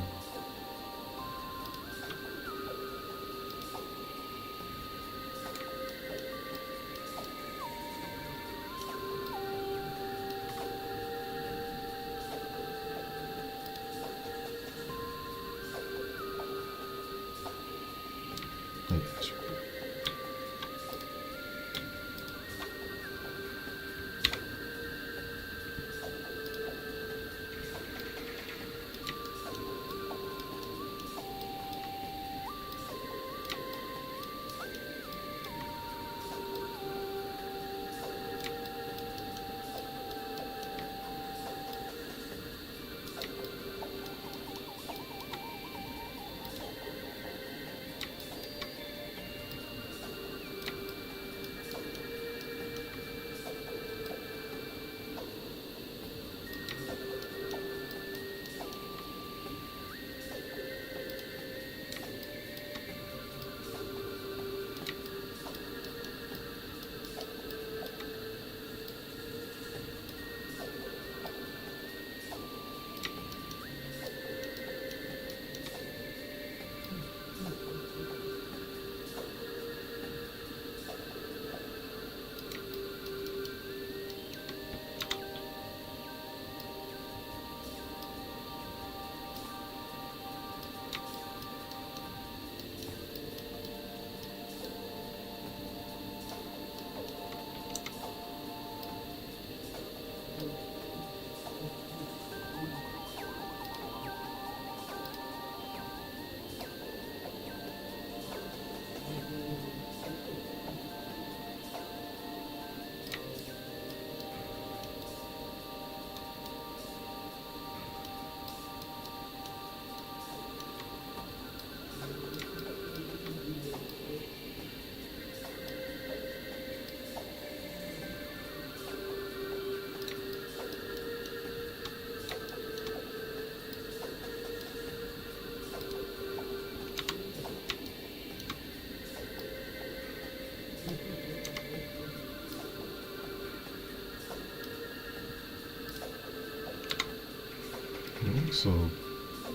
So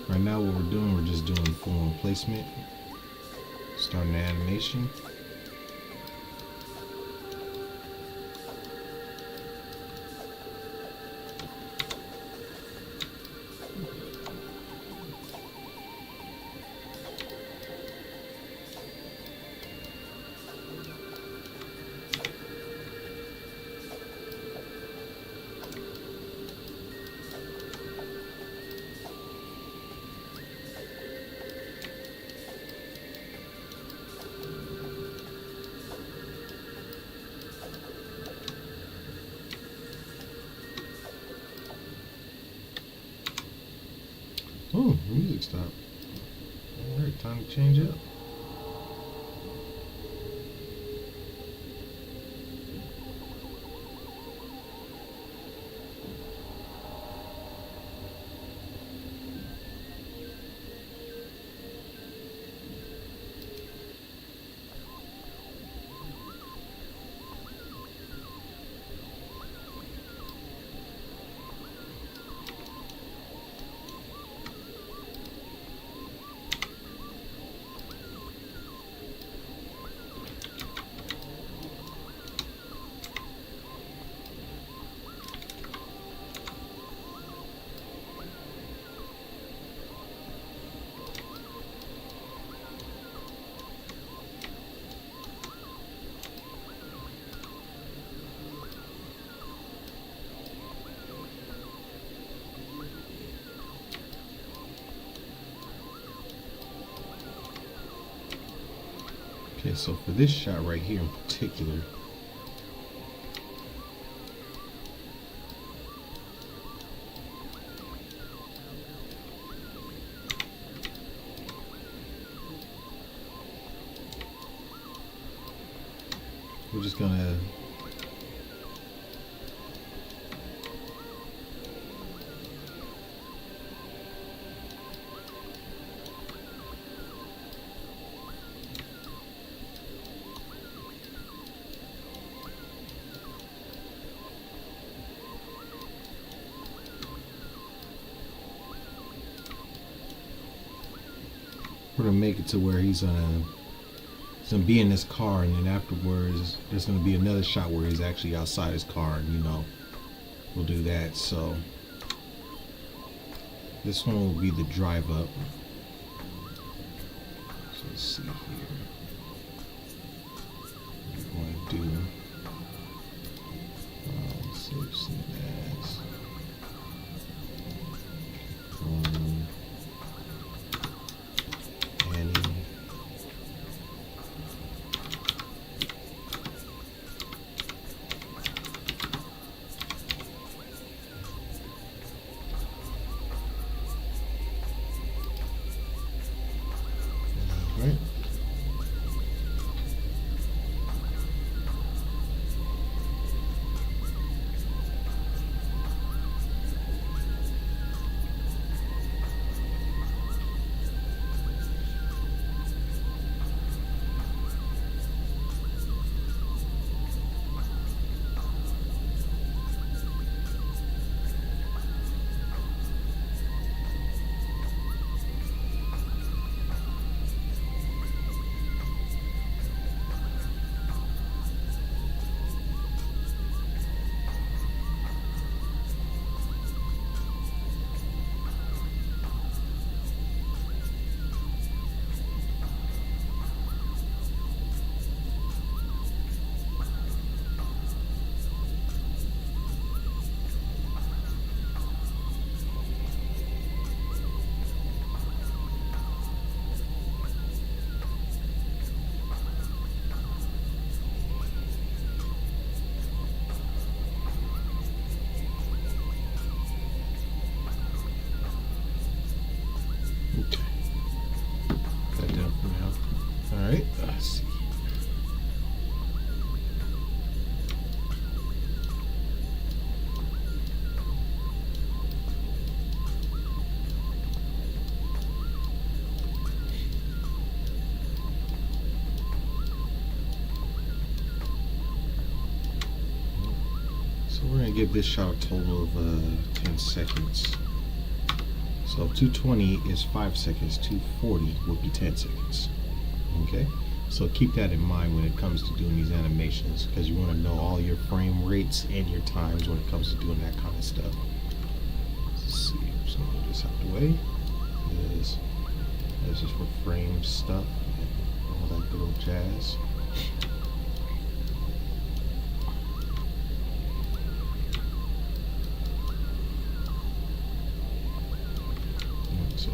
right now what we're doing, we're just doing form placement. Starting the animation. Oh, music stopped. Alright, time to change up. Okay, so for this shot right here in particular, we're just gonna make it to where he's gonna be in his car, and then afterwards there's gonna be another shot where he's actually outside his car, and we'll do that. So this one will be the drive up. So let's see here. What we want to do. Save scene as. Right. Alright, let's see. So we're going to give this shot a total of 10 seconds. So So 220 is 5 seconds, 240 would be 10 seconds. Okay, so keep that in mind when it comes to doing these animations, because you want to know all your frame rates and your times when it comes to doing that kind of stuff. Let's see, so move this out the way. That's just for frame stuff and all that good old jazz. So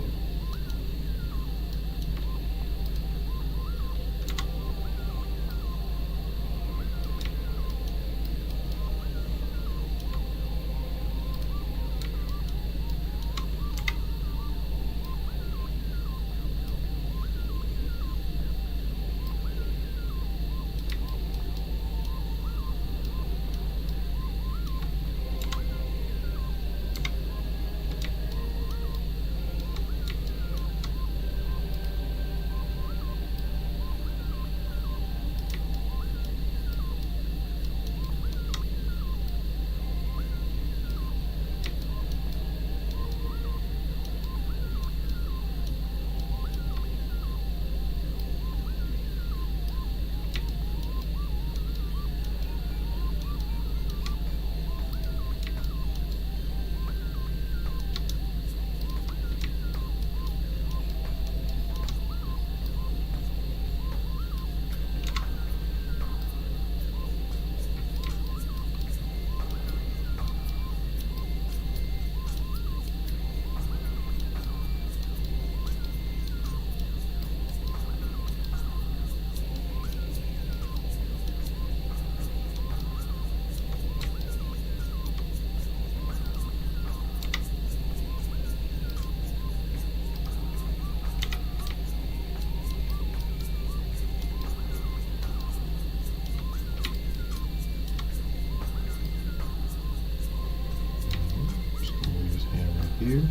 here.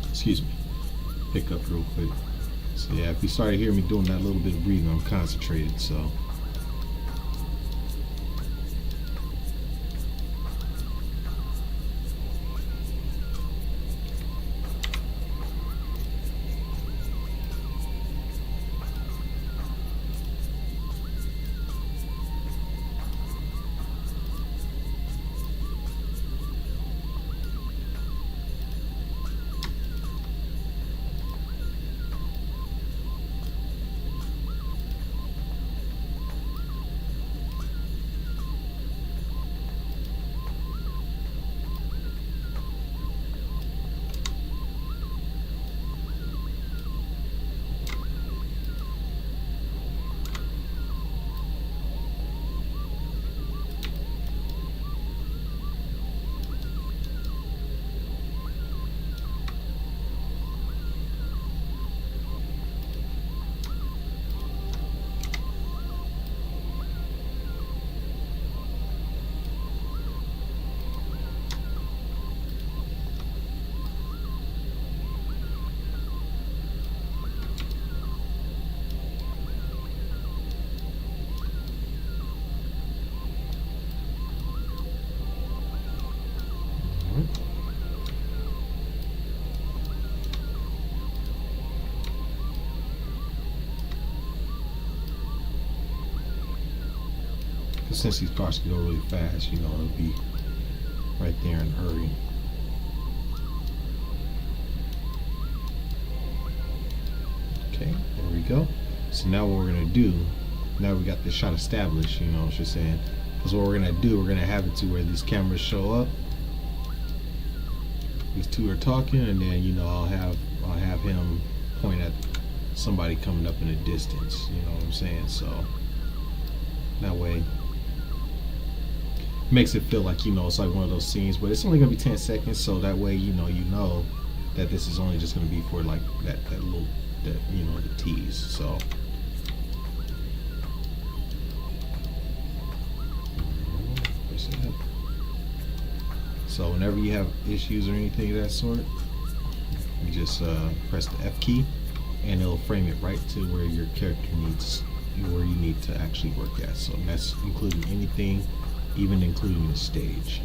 Excuse me, pick up real quick. So yeah, if you started hearing me doing that little bit of breathing, I'm concentrated, so. Since these parts can go really fast, you know, it'll be right there in a hurry. Okay, there we go. So now what we're gonna do, now we got this shot established, you know what I'm saying? Because what we're gonna do, we're gonna have it to where these cameras show up. These two are talking, and then, you know, I'll have him point at somebody coming up in the distance. You know what I'm saying? So that way makes it feel like, it's like one of those scenes, but it's only gonna be 10 seconds, so that way you know that this is only just gonna be for like that little, that the tease. So whenever you have issues or anything of that sort, you just press the F key and it'll frame it right to where your character needs, where you need to actually work at. So that's including anything, even including the stage.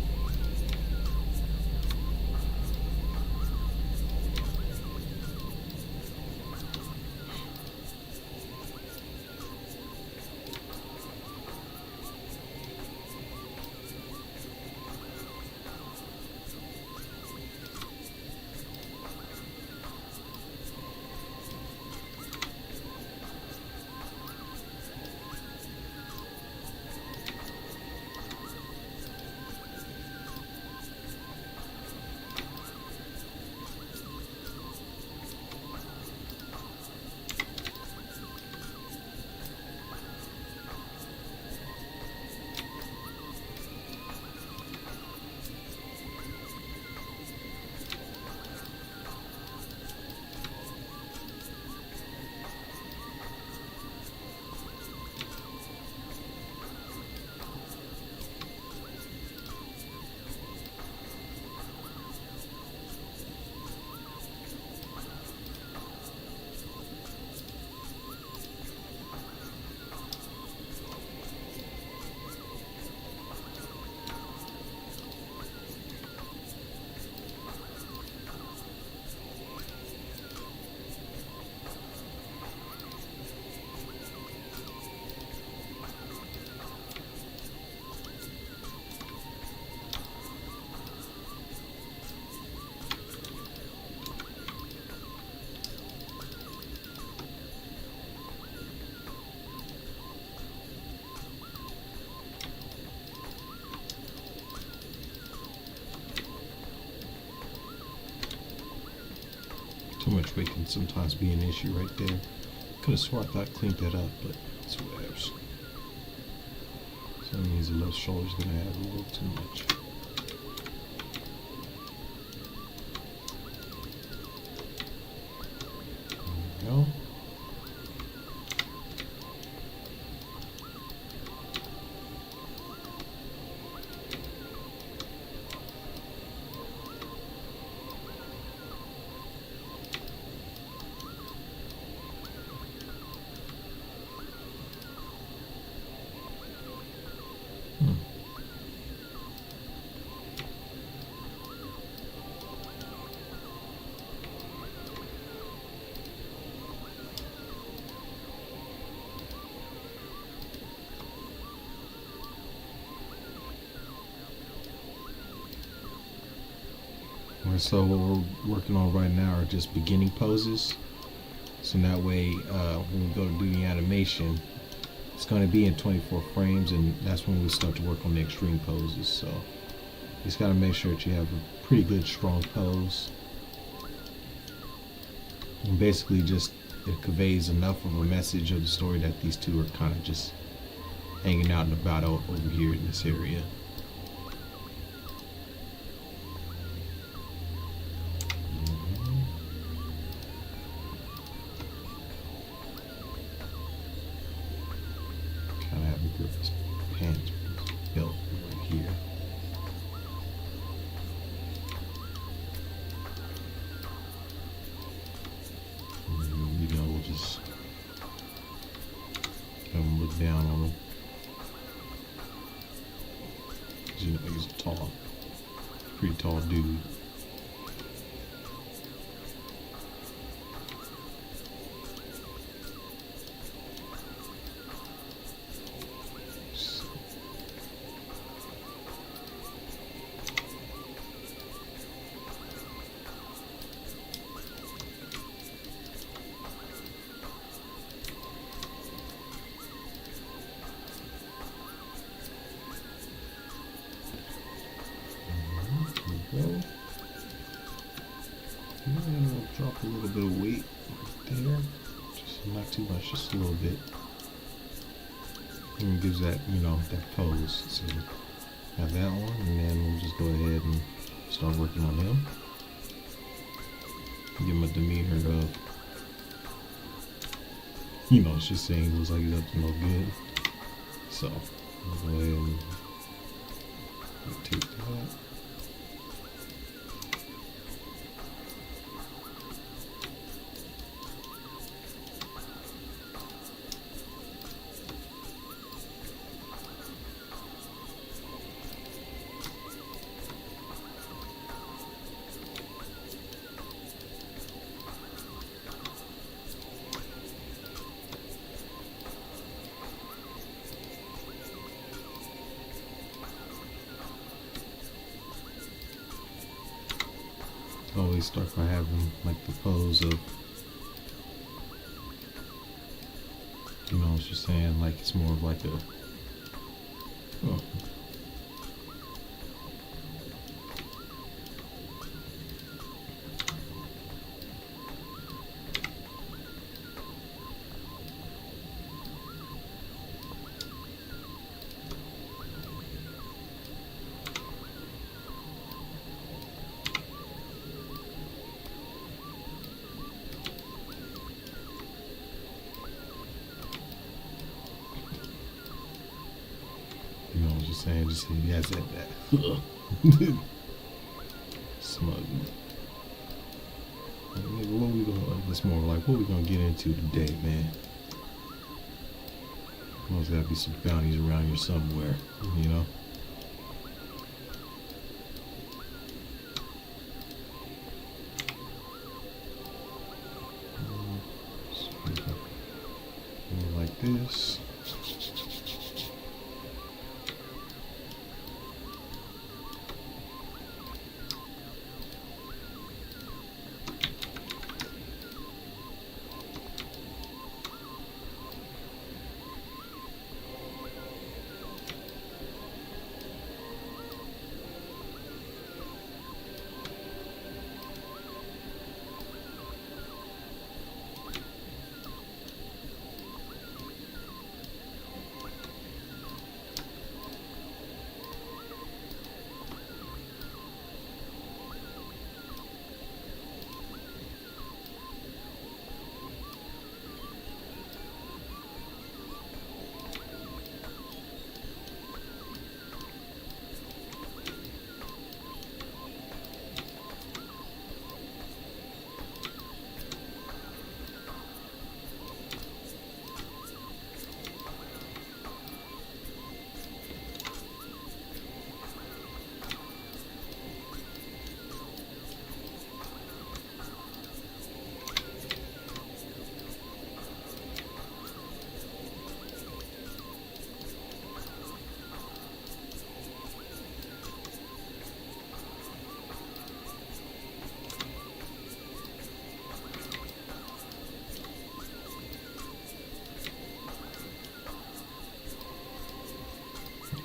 Too much weight can sometimes be an issue right there. Could have swore I thought I cleaned that up, but it's whatever. So that means the left shoulder's gonna have a little too much. There we go. So what we're working on right now are just beginning poses. So that way, when we go to do the animation, it's going to be in 24 frames, and that's when we start to work on the extreme poses. So you just got to make sure that you have a pretty good, strong pose. And basically just it conveys enough of a message of the story that these two are kind of just hanging out and about over here in this area. His pants belt right here. And, we'll just have him look down on him. He's a pretty tall dude. Go. And we'll drop a little bit of weight right there. not too much, just a little bit. And it gives that, that pose. So have that one, and then we'll just go ahead and start working on him. Give him a demeanor of, it's just saying he looks like he's up to no good. So we'll go ahead and take that. Always start by having like the pose of, it's just saying like it's more of like a, just saying, he has that smug. What we gonna? It's more like what we gonna get into today, man. There's gotta be some bounties around here somewhere, Like this.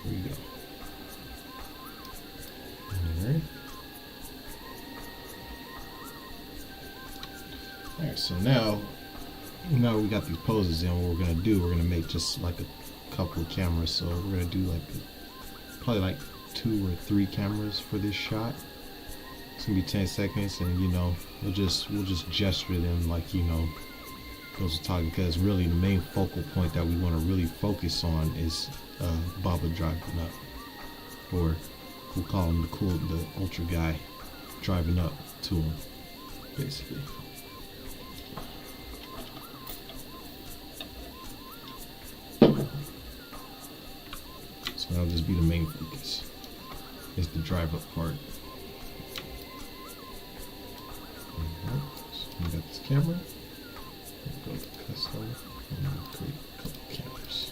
Here we go. Alright, so now we got these poses in, what we're gonna make just like a couple of cameras. So we're gonna do like probably like 2 or 3 cameras for this shot. It's gonna be 10 seconds, and we'll just gesture them like goes to talking, because really the main focal point that we want to really focus on is Baba driving up, or we'll call him the ultra guy driving up to him, basically. So that'll just be the main focus, is the drive up part. So we got this camera. Go to custom and create a couple cameras.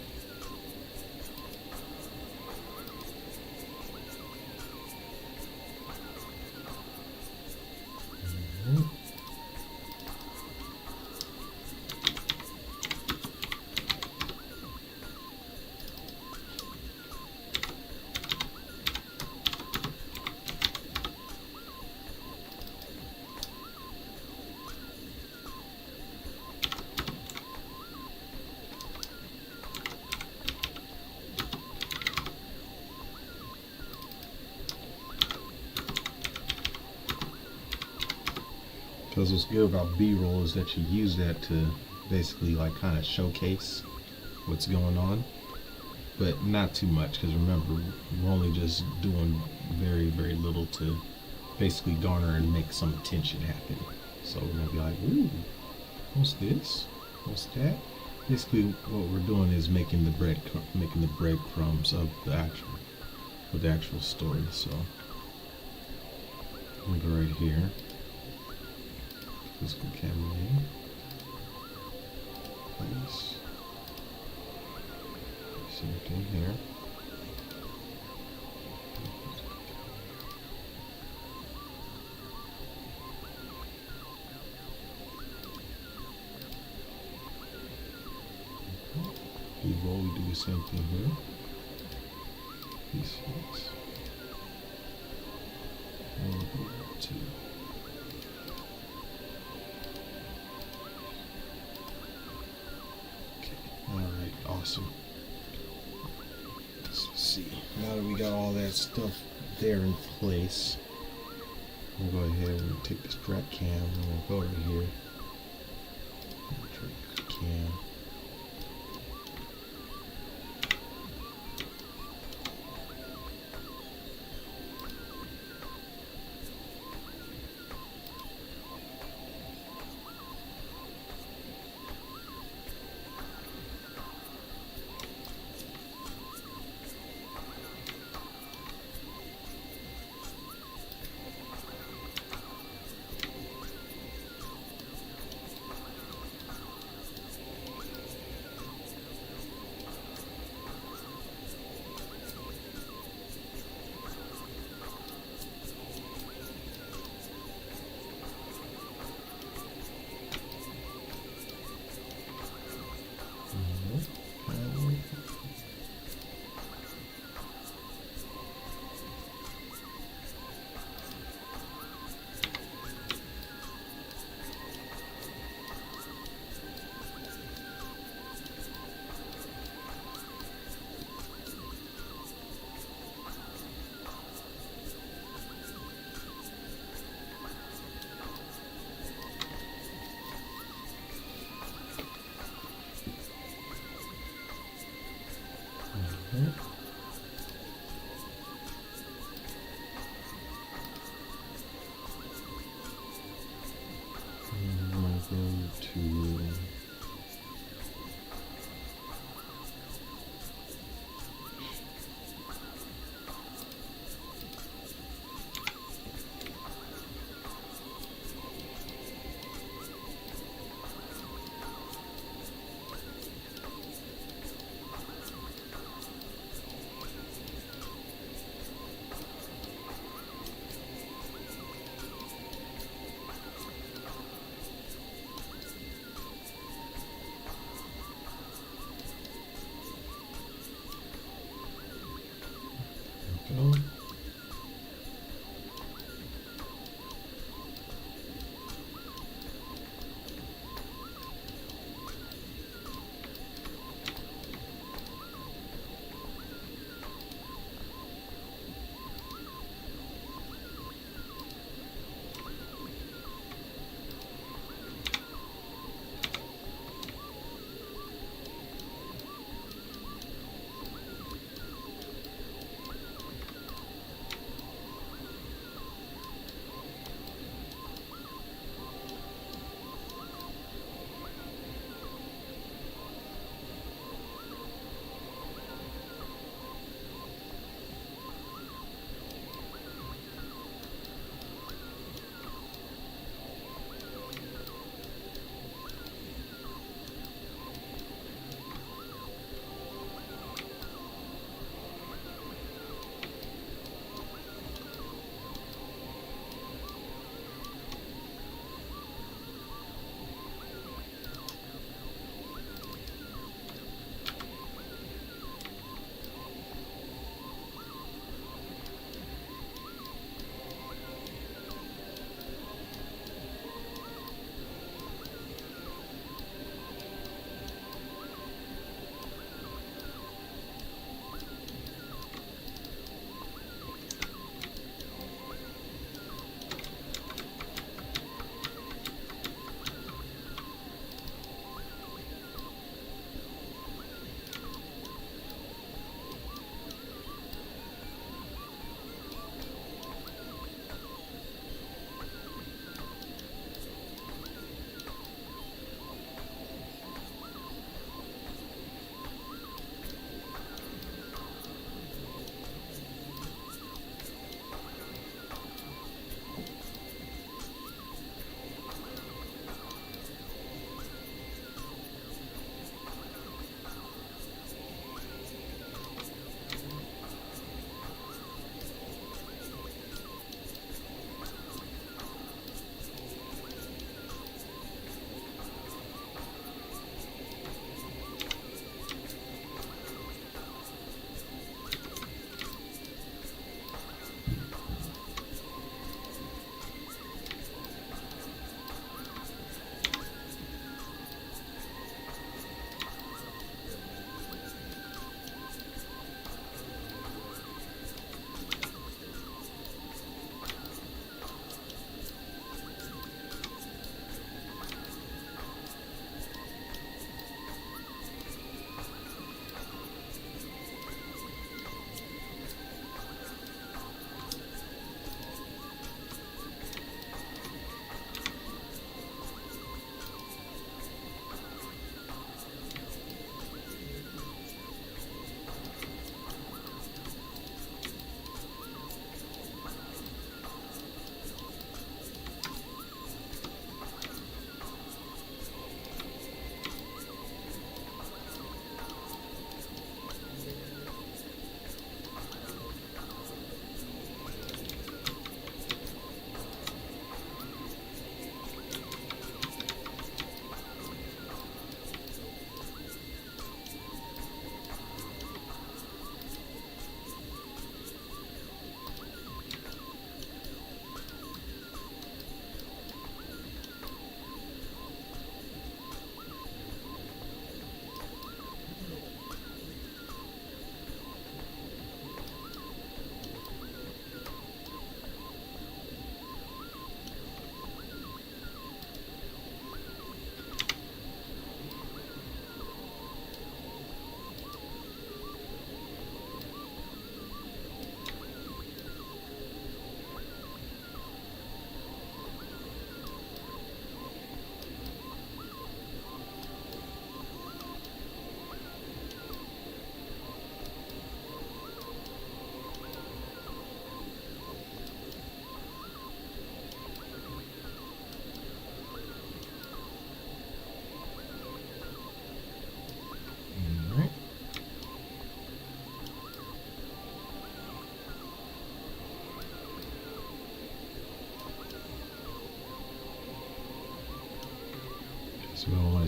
Because what's good about B-roll is that you use that to basically like kind of showcase what's going on, but not too much. Because remember, we're only just doing very, very little to basically garner and make some attention happen. So we're gonna be like, ooh, what's this? What's that? Basically, what we're doing is making the breadcrumbs of the actual story. So I'm gonna go right here. Physical camera name. Place. Same thing here. B-roll, we do the same thing here. These ones. And we'll go to alright, awesome. Let's see. Now that we got all that stuff there in place, we'll go ahead and take this track cam and we'll go over here. Track cam.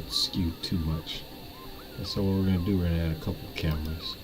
it skewed too much. And so what we're gonna do, we're gonna add a couple of cameras.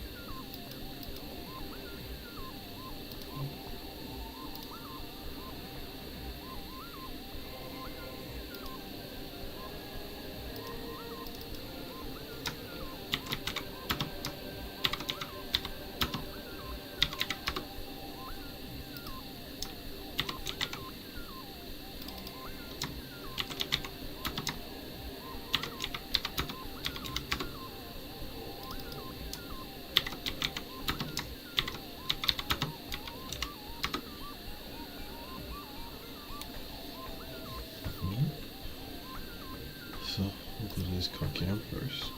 So we'll go to this car cam first.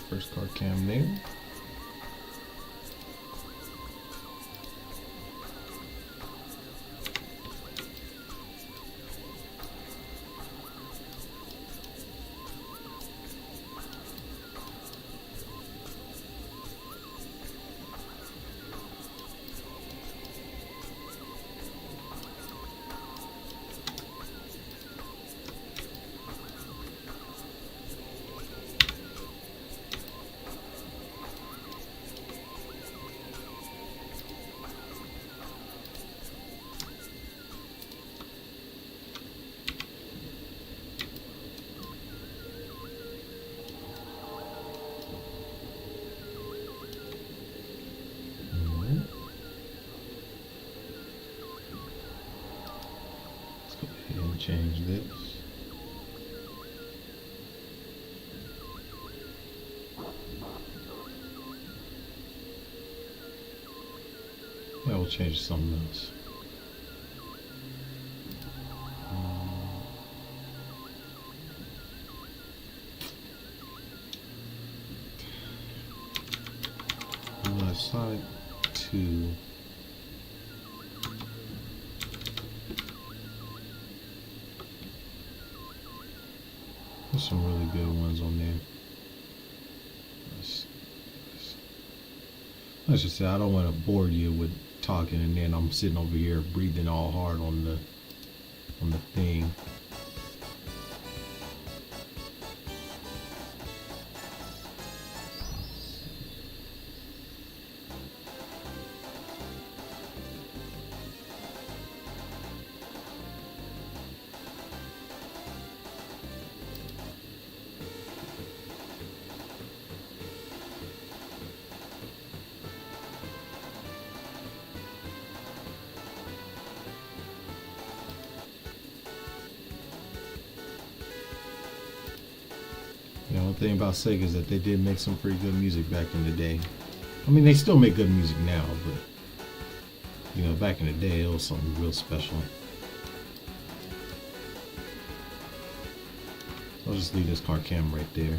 First car cam there. Change this. Yeah, we'll change to something else. I'm gonna assign it to there's some really good ones on there. Let's just say I don't want to bore you with talking and then I'm sitting over here breathing all hard on the thing. The only thing about Sega is that they did make some pretty good music back in the day. I mean, they still make good music now, but you know, back in the day, it was something real special. I'll just leave this car cam right there.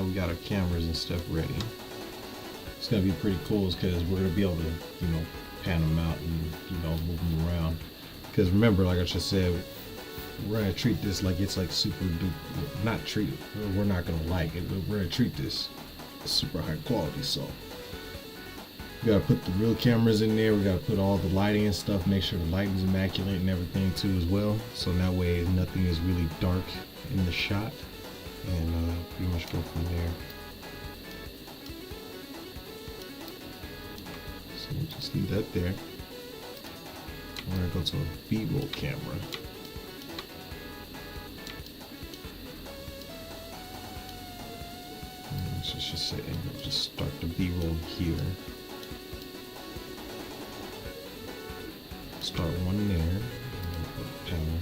we got our cameras and stuff ready. It's gonna be pretty cool because we're gonna be able to, you know, pan them out and, you know, move them around. Because remember, like I just said, we're gonna treat this like it's like super duper, not treat it, we're not gonna like it, but we're gonna treat this as super high quality. So we gotta put the real cameras in there, we gotta put all the lighting and stuff, make sure the lighting's immaculate and everything too as well, so that way nothing is really dark in the shot, and pretty much go from there. So we'll just leave that there. We're gonna go to a B-roll camera. Let's just say, we'll just start the B-roll here. Start one there, and put down.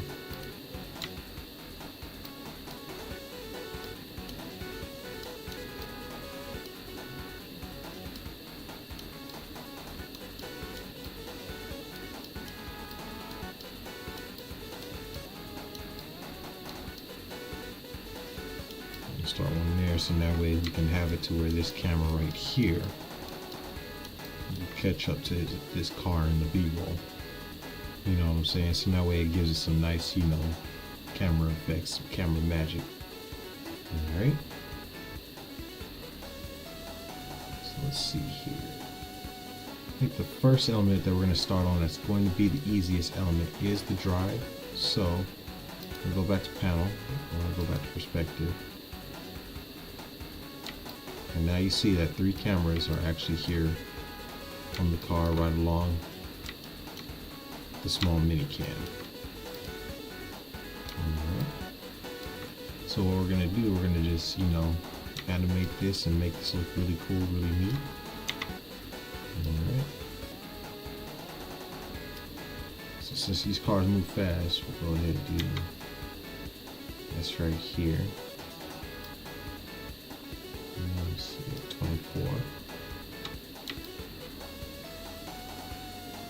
Start one there, so that way we can have it to where this camera right here will catch up to this car in the B-roll. You know what I'm saying? So that way it gives it some nice, you know, camera effects, some camera magic. Alright. So let's see here. I think the first element that we're going to start on, that's going to be the easiest element, is the drive. So we'll go back to panel, we'll go back to perspective. And now you see that 3 cameras are actually here on the car right along the small mini cam. Alright. So what we're gonna do, we're gonna just, you know, animate this and make this look really cool, really neat. Alright. So since these cars move fast, we'll go ahead and do this right here. Let's see, 24.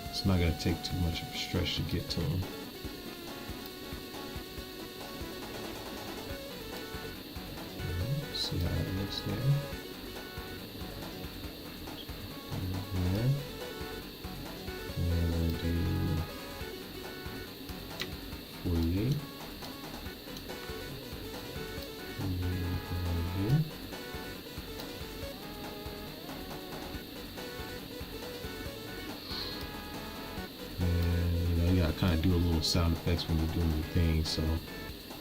It's not going to take too much of a stretch to get to them. See how it looks there. There. And we're going to do 48. 48 right here. Kind of do a little sound effects when you're doing your thing, so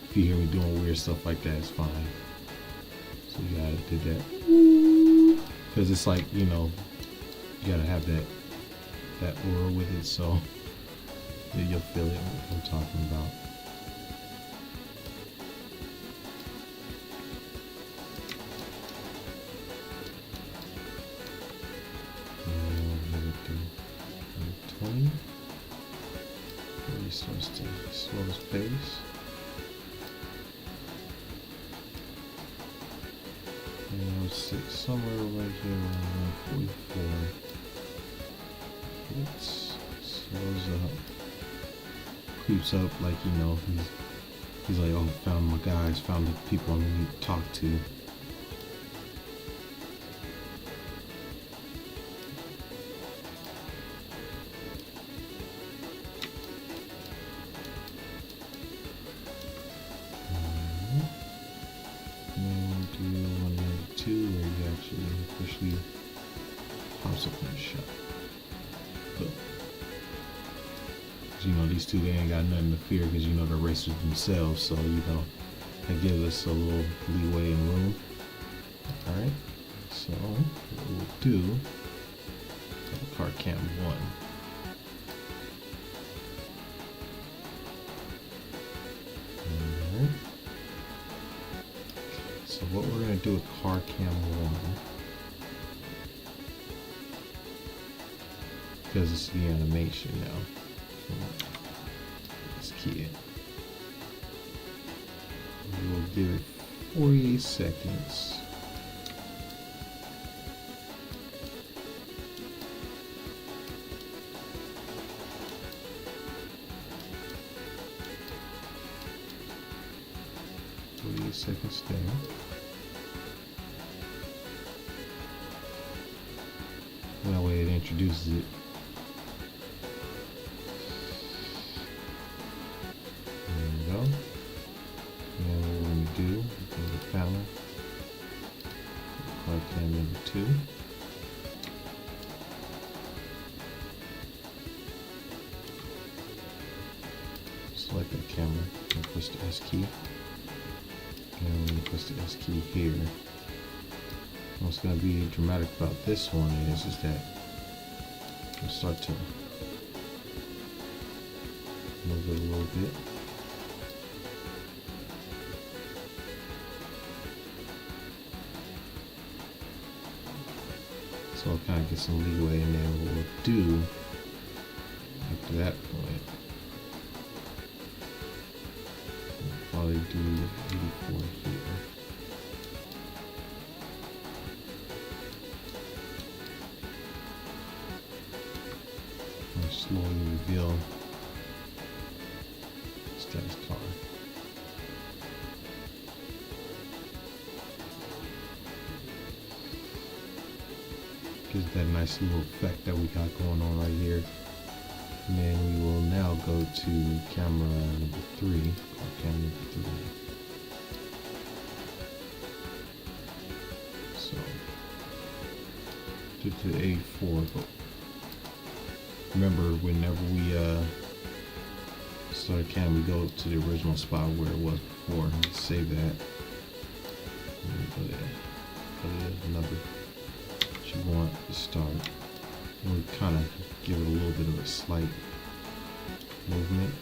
if you hear me doing weird stuff like that, it's fine. So you gotta do that because it's like, you know, you gotta have that aura with it, so you'll feel it what I'm talking about. And we'll do 20. Starts to slow his pace. And let's see, somewhere right here around 144. It slows up, creeps up, like, you know, he's like, oh, found my guys, found the people I need to talk to. Officially pops up in the shot. But, you know, these two, they ain't got nothing to fear because, you know, they're racers themselves, so, you know, that gives us a little leeway and room. Alright, so what we'll do, car cam 1. Alright. So what we're going to do with car cam 1, because it's the animation now, this kid, we'll give it 48 seconds. Seconds there. That way it introduces it. There we go. And what we're going to do, go to the panel, quad cam number 2. Select that camera and press the S key. And when you press the S key here, what's going to be dramatic about this one is that we'll start to move it a little bit. So I'll kind of get some leeway, and then what we'll do after that point, we'll probably do 84 here. I'll slowly reveal status car. Gives that nice little effect that we got going on right here. And then we will now go to camera number 3, or camera number 3. So, to 84, but remember whenever we start a cam, we go to the original spot where it was before. Save that. And put the number that you want to start. And we kind of give it a little bit of a slight movement.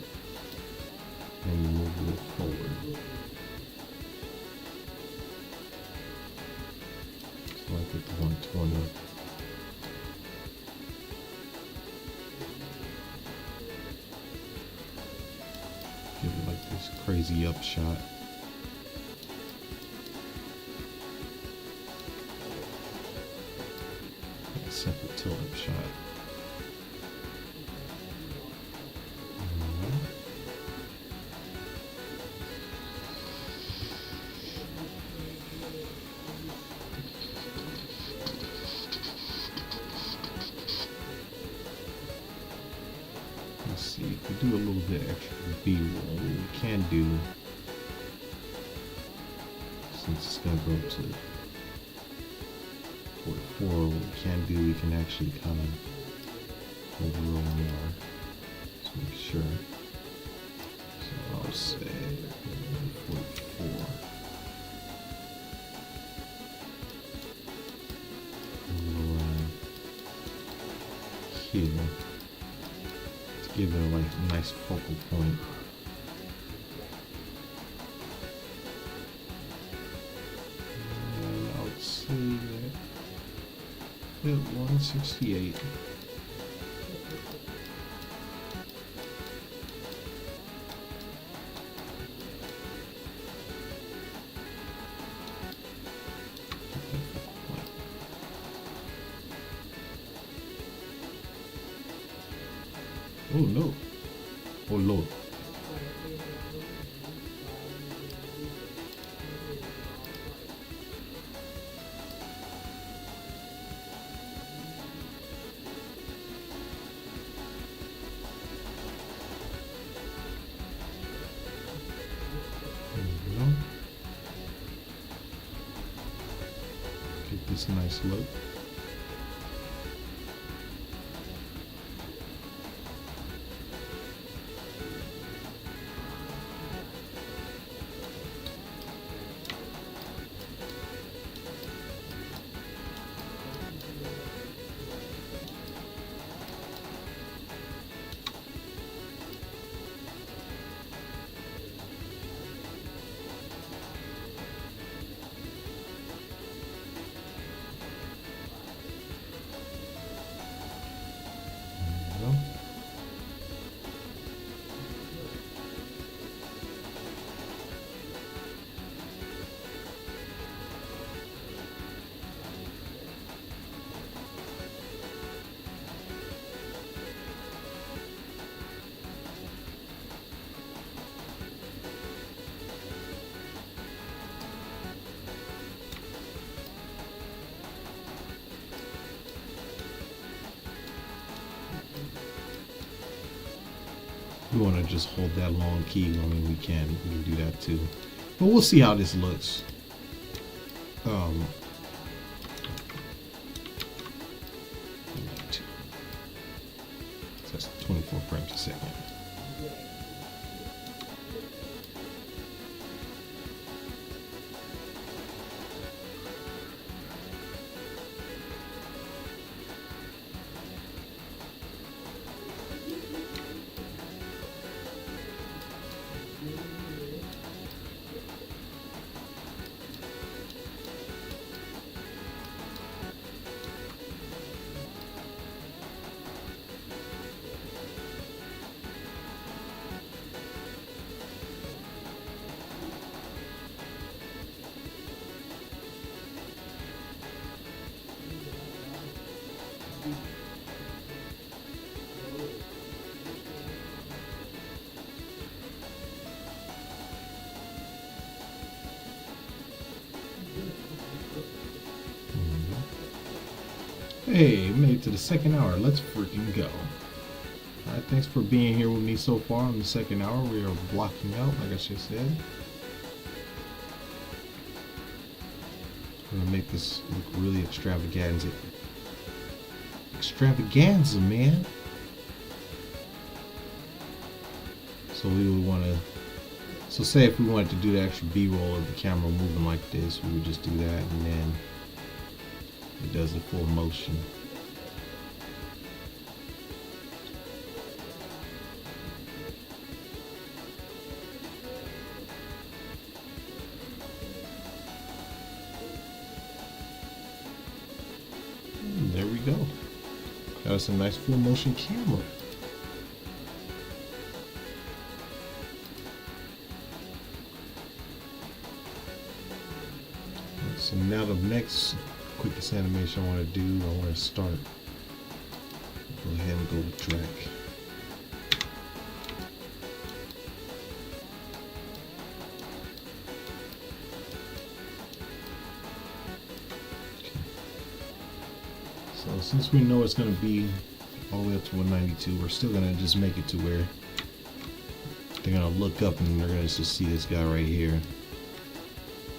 And you move a little forward. So I put the 120. Give it like this crazy up shot. Like a simple tilt up shot. Let's see, if we do a little bit extra B-roll, what we can do, since it's going to go up to 44, what we can do, we can actually kind of overroll more. Let's make sure. So I'll say 44. Around here. Give it like a nice focal point. And I would say that at 168. Oh no. Oh Lord. There we go. Get this nice look. we want to just hold that long key, I mean, we can do that too. But we'll see how this looks. So that's 24 frames a second. Hey, we made it to the second hour. Let's freaking go. Alright, thanks for being here with me so far in the second hour. We are blocking out, like I just said. I'm gonna make this look really extravaganza. Extravaganza, man. So we would want to. So say if we wanted to do the extra B-roll of the camera moving like this, we would just do that, and then it does the full motion. And there we go. Got us a nice full motion camera. So now the next quickest animation I want to do, I want to start. Go ahead and go with track. Okay. So since we know it's going to be all the way up to 192, we're still going to just make it to where they're going to look up and they're going to just see this guy right here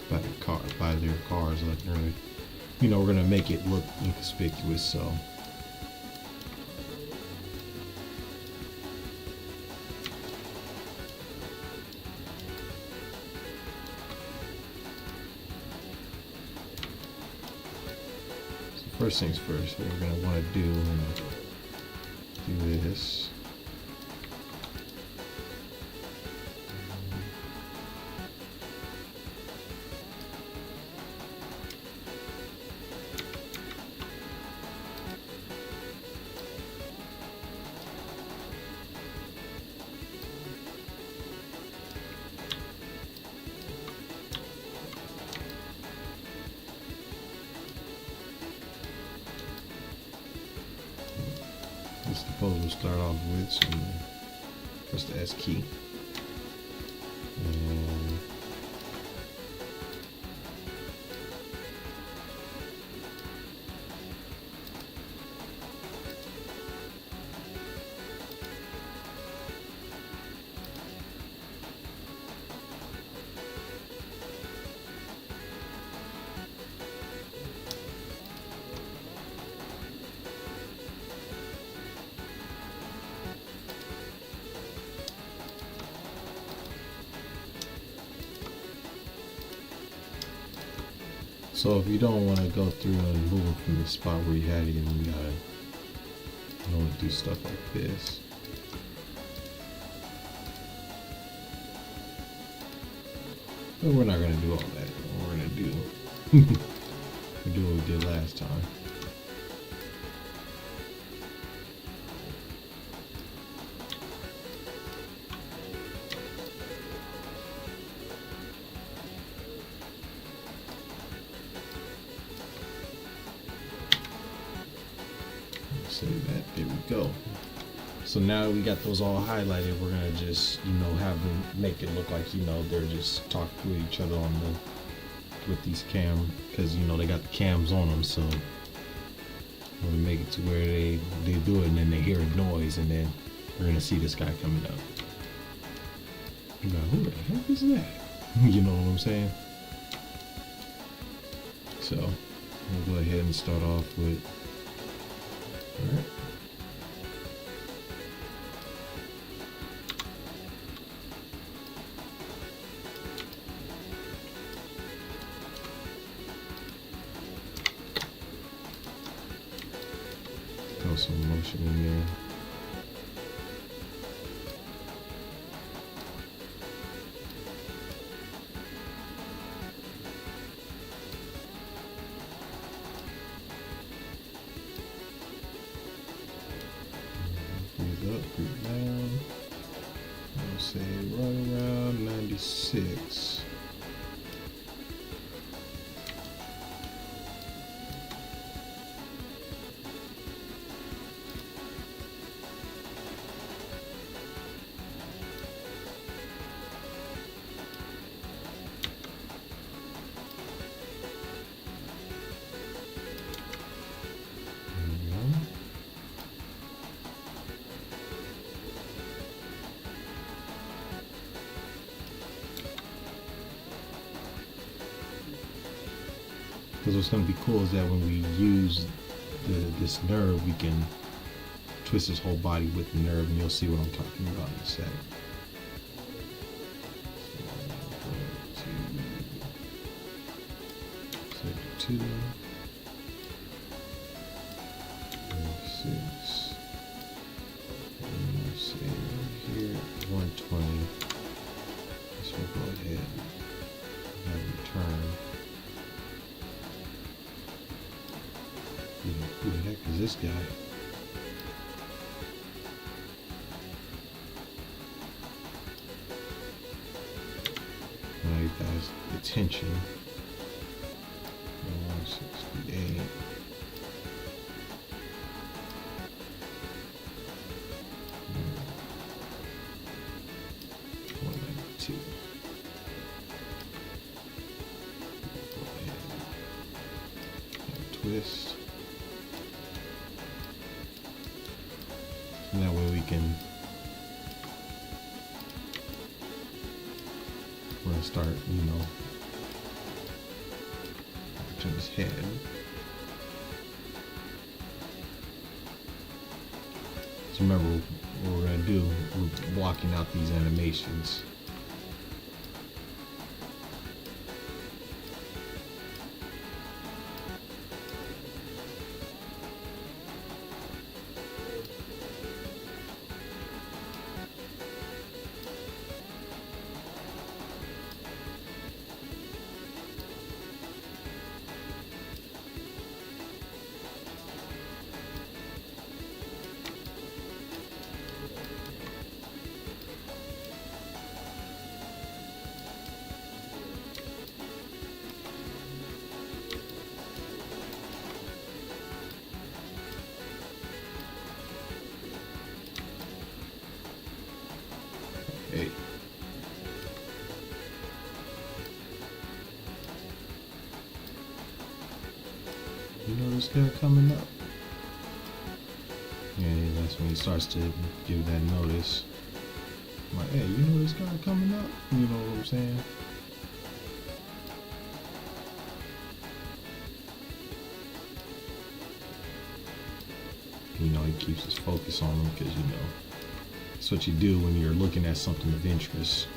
by their cars. Like they're going to, you know, we're gonna make it look inconspicuous, so first things first, what we're gonna want to do this. I suppose we'll start off with some, press the S key. And so if you don't want to go through and move it from the spot where you had it, then you gotta do stuff like this. But we're not gonna do all that. We're gonna do we do what we did last time. Save that. There we go. So now we got those all highlighted, we're gonna just, have them make it look like, they're just talking to each other with these because they got the cams on them. So we're gonna make it to where they do it, and then they hear a noise, and then we're gonna see this guy coming up. Now, who the heck is that? You know what I'm saying? So, we'll go ahead and start off with, alright. Throw some motion in there. Breathe up, breathe down. I'll say right around 96. Because what's going to be cool is that when we use this nerve, we can twist his whole body with the nerve, and you'll see what I'm talking about in a sec. So 2, 6, and let's say right here, 120. So we'll go ahead and return. Who the heck is this guy? Now you guys attention. 168. Twist. And that way we're gonna start, turn his head. So remember what we're gonna do, we're blocking out these animations. Hey. You know this guy coming up? Yeah, that's when he starts to give that notice. I'm like, hey, you know this guy coming up? You know what I'm saying? He keeps his focus on him because, that's what you do when you're looking at something of interest.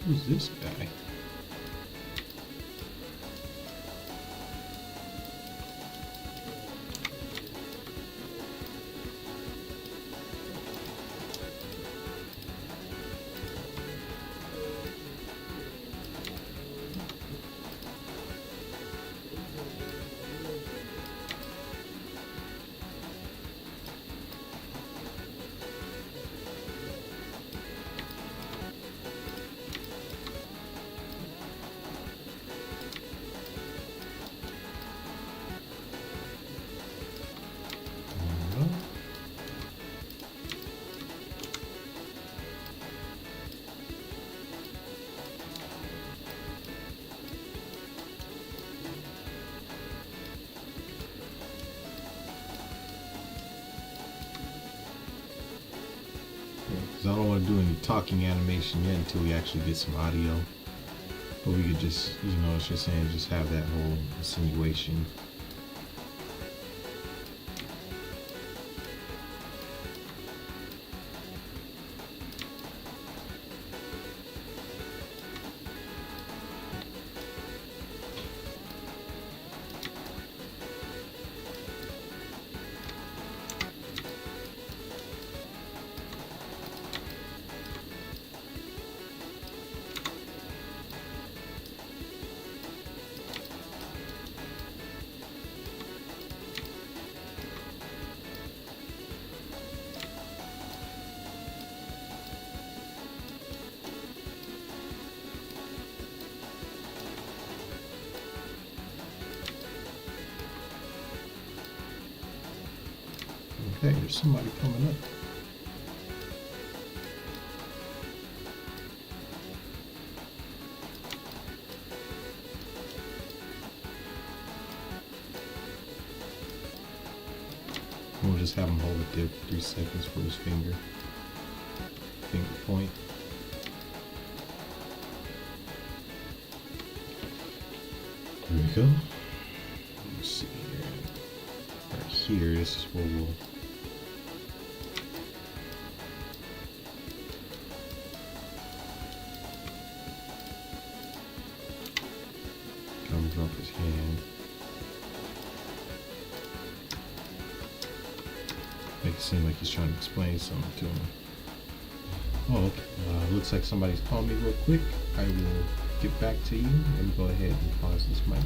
Who's this guy? because I don't want to do any talking animation yet until we actually get some audio. But we could just, you know, it's just saying, just have that whole insinuation. Okay, there's somebody coming up. We'll just have him hold it there for 3 seconds for his finger point. There we go. Let's see here. Right here, this is where we'll drop his hand. Make it seem like he's trying to explain something to him. Oh, okay. Looks like somebody's calling me real quick. I will get back to you. Let me go ahead and pause this mic.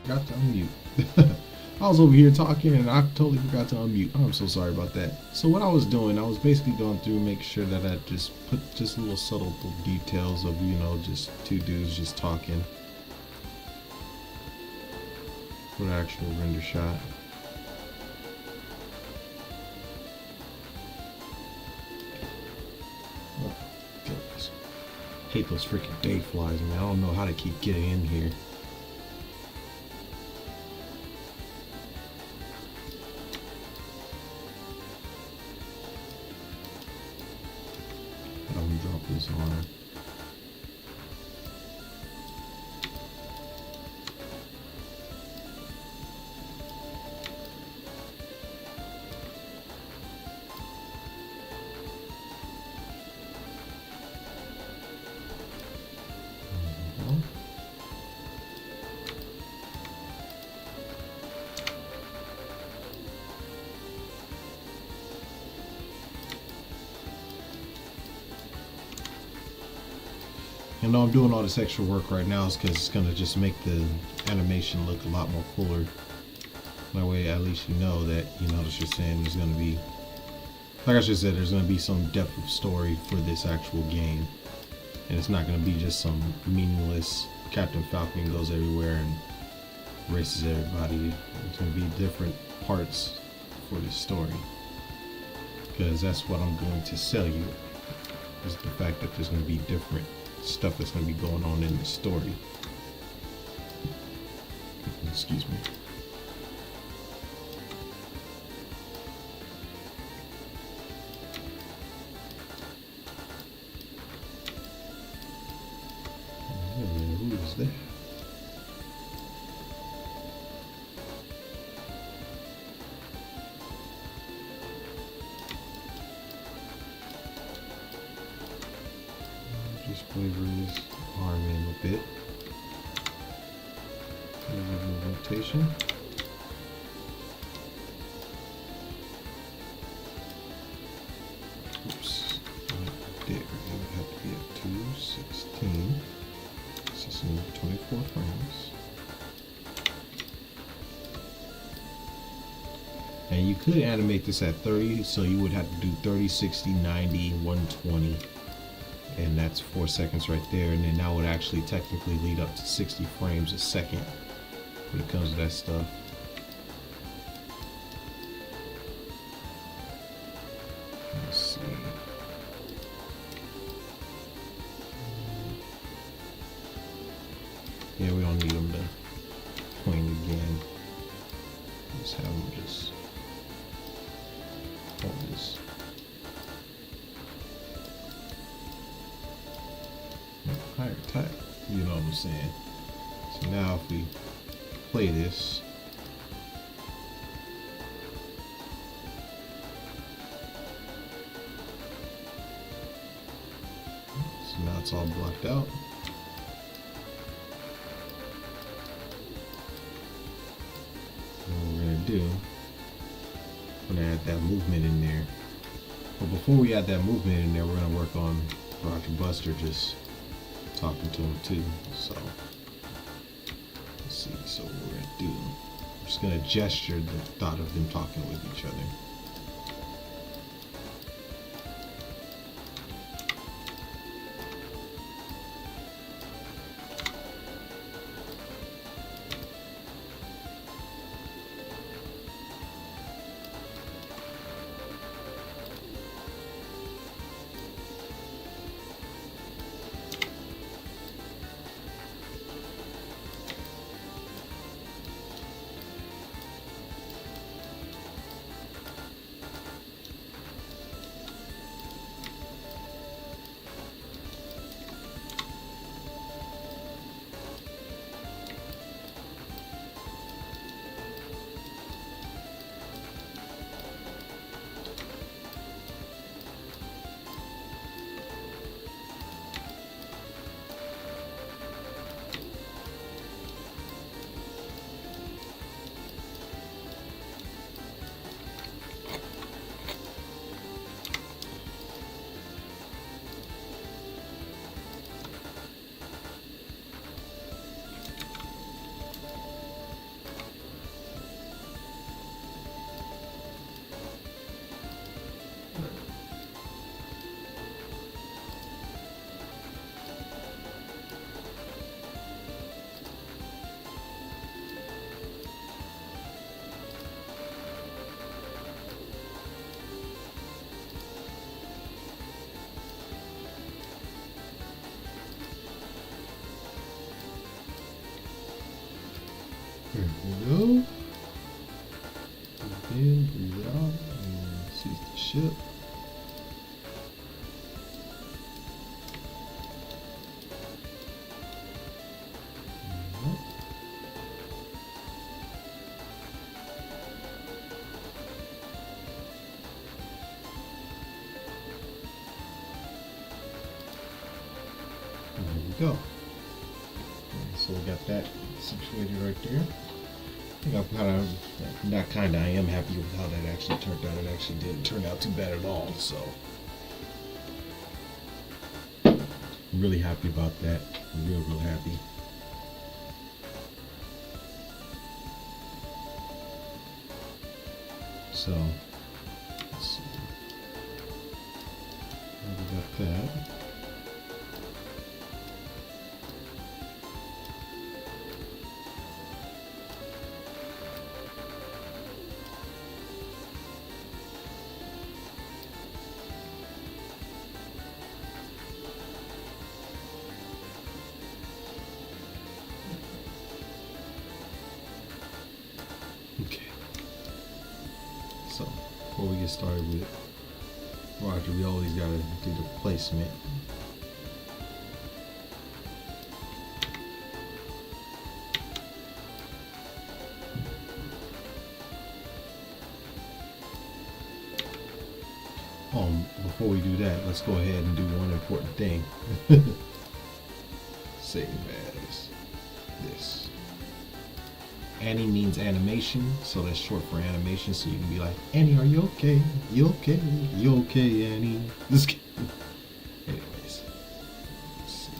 Forgot to unmute. I was over here talking and I totally forgot to unmute. I'm so sorry about that. So what I was doing, I was basically going through, make sure that I just put just little subtle details of, you know, just two dudes just talking for the actual render shot. Oh, goodness. Hate those freaking day flies, man. I don't know how to keep getting in here. I'm gonna drop this on. And I'm doing all this extra work right now is because it's going to just make the animation look a lot more cooler. That way at least you know that, you know, what you're saying there's going to be, like I just said, there's going to be some depth of story for this actual game. And it's not going to be just some meaningless Captain Falcon goes everywhere and races everybody. It's going to be different parts for this story. Because that's what I'm going to sell you, is the fact that there's going to be different stuff that's going to be going on in the story. Excuse me. Who is that? Just flavor this arm in a bit. A little rotation. Oops. There. It would have to be at 216. This is in 24 frames. And you could animate this at 30, so you would have to do 30, 60, 90, 120. And that's 4 seconds right there, and then that would actually technically lead up to 60 frames a second when it comes to that stuff. Let's see. Yeah, we don't need them to point again. Just have them just hold this. Higher type, you know what I'm saying. So now if we play this, so now it's all blocked out. And what we're gonna do, we're gonna add that movement in there. But before we add that movement in there, we're gonna work on Roger Buster just talking to him too. So let's see. So what we're gonna do, I'm just gonna gesture the thought of them talking with each other. There we go. Breathe in, breathe out, and seize the ship. There we go. And so we got that situated right there. I think I am happy with how that actually turned out. It actually didn't turn out too bad at all. So I'm really happy about that. I'm real happy. So let's see. We got that. Okay. So before we get started with Roger, we always gotta do the placement. Before we do that, let's go ahead and do one important thing. Save as this. Annie means animation, so that's short for animation. So you can be like, Annie, are you okay? You okay? You okay, Annie? Anyways, let's see.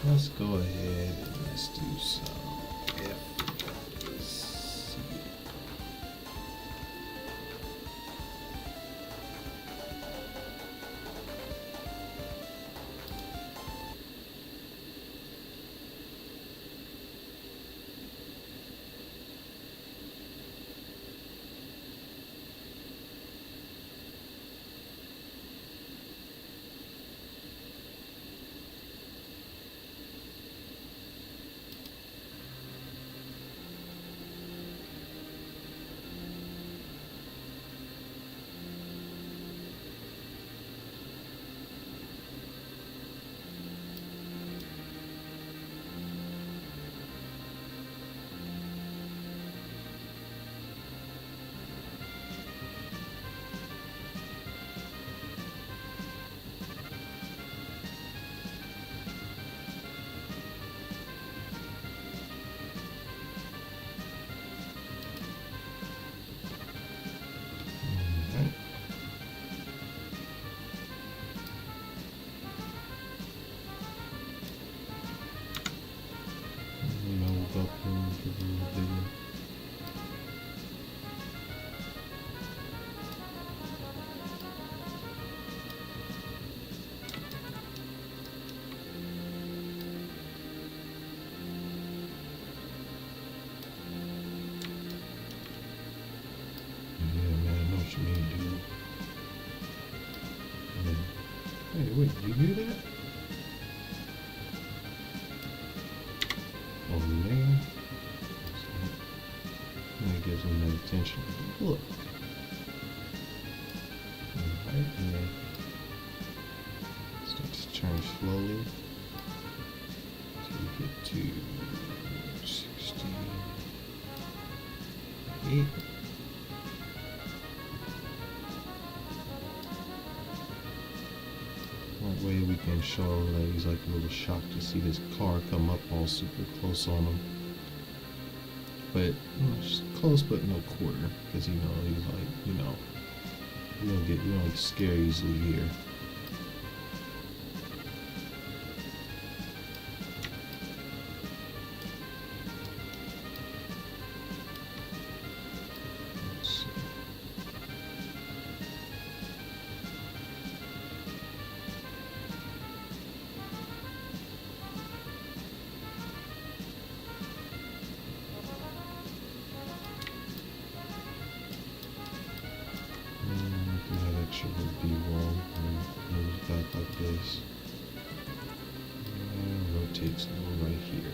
Let's go ahead and let's do some V.A.D.C. Hey, wait, did you hear that? Oh man. That gives them that attention. Look. Alright, and then start to turn slowly. So you get to 68. That way we can show that he's like a little shocked to see this car come up all super close on him. But just close but no quarter, because he's like, you don't get scared easily here. Would be wrong and moves back like this and rotates right here.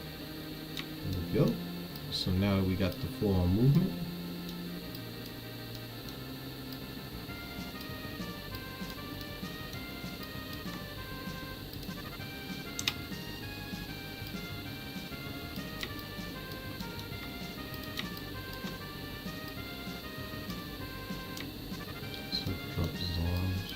There we go. So now that we got the full on movement, so drop his arms.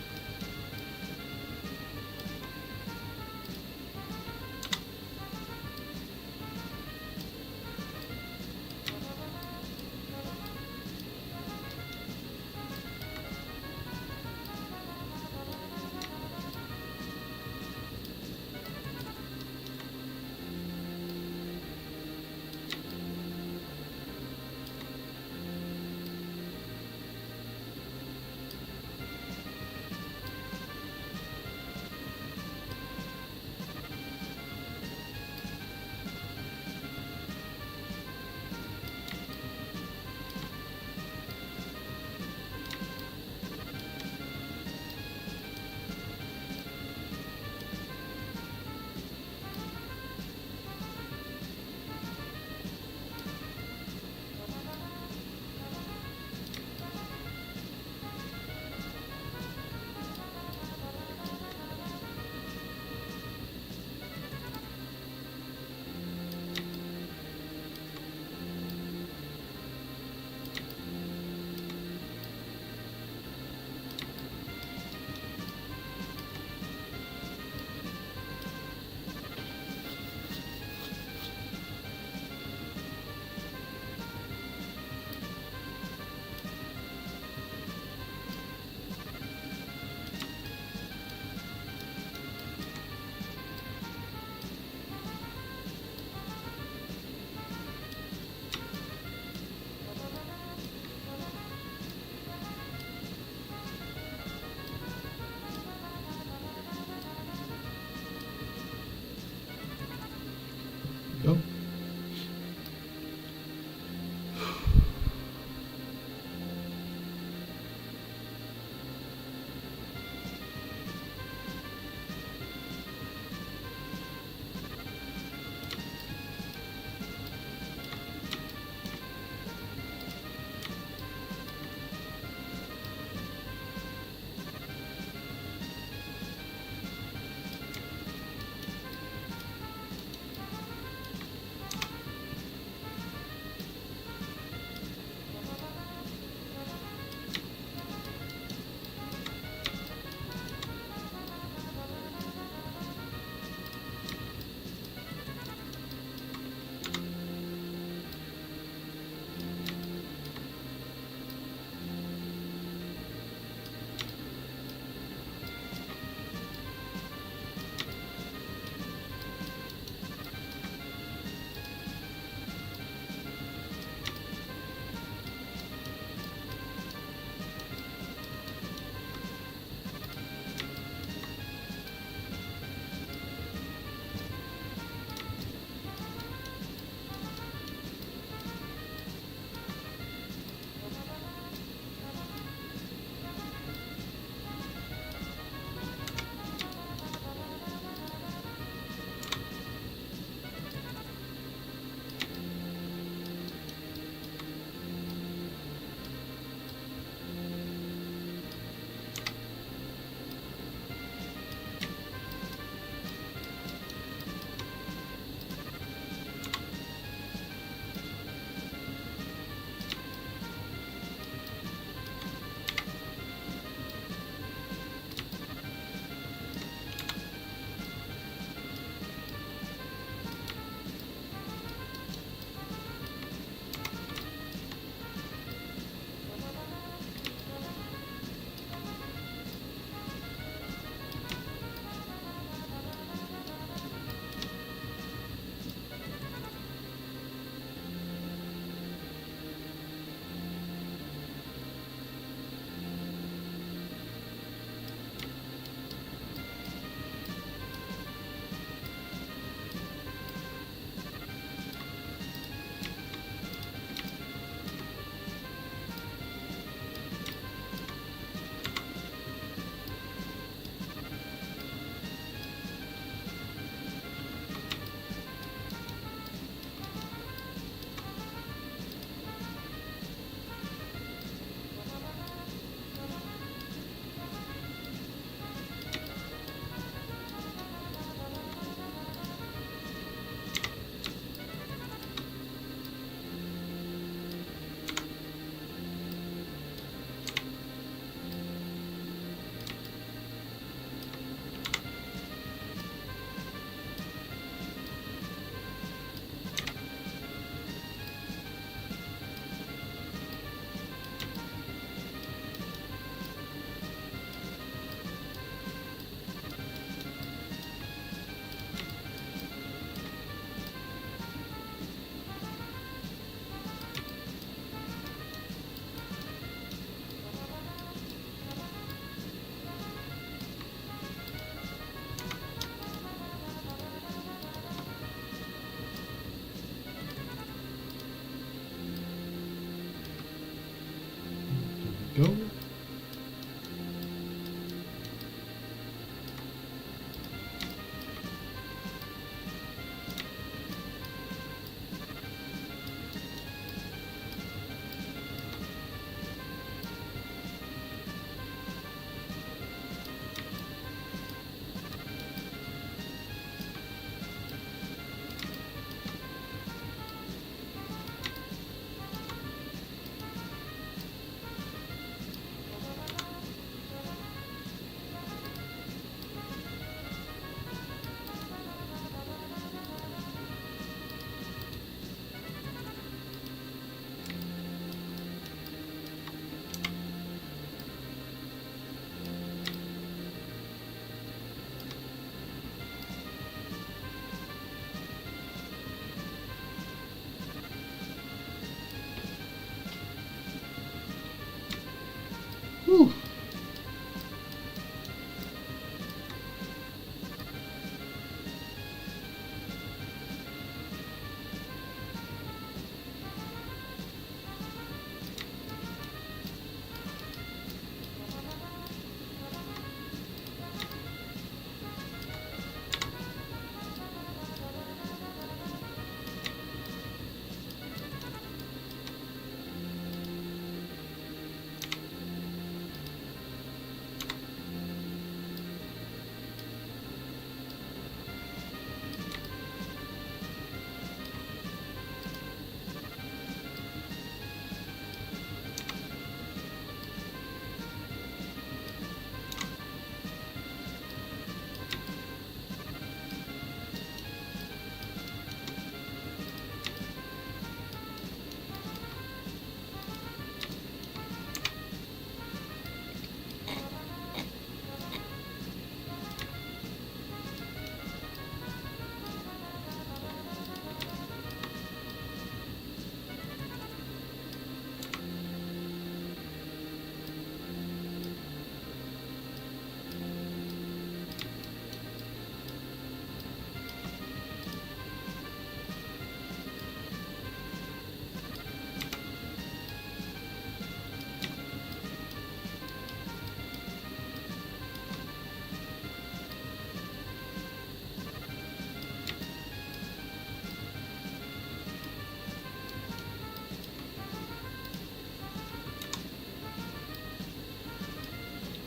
Go. Whew.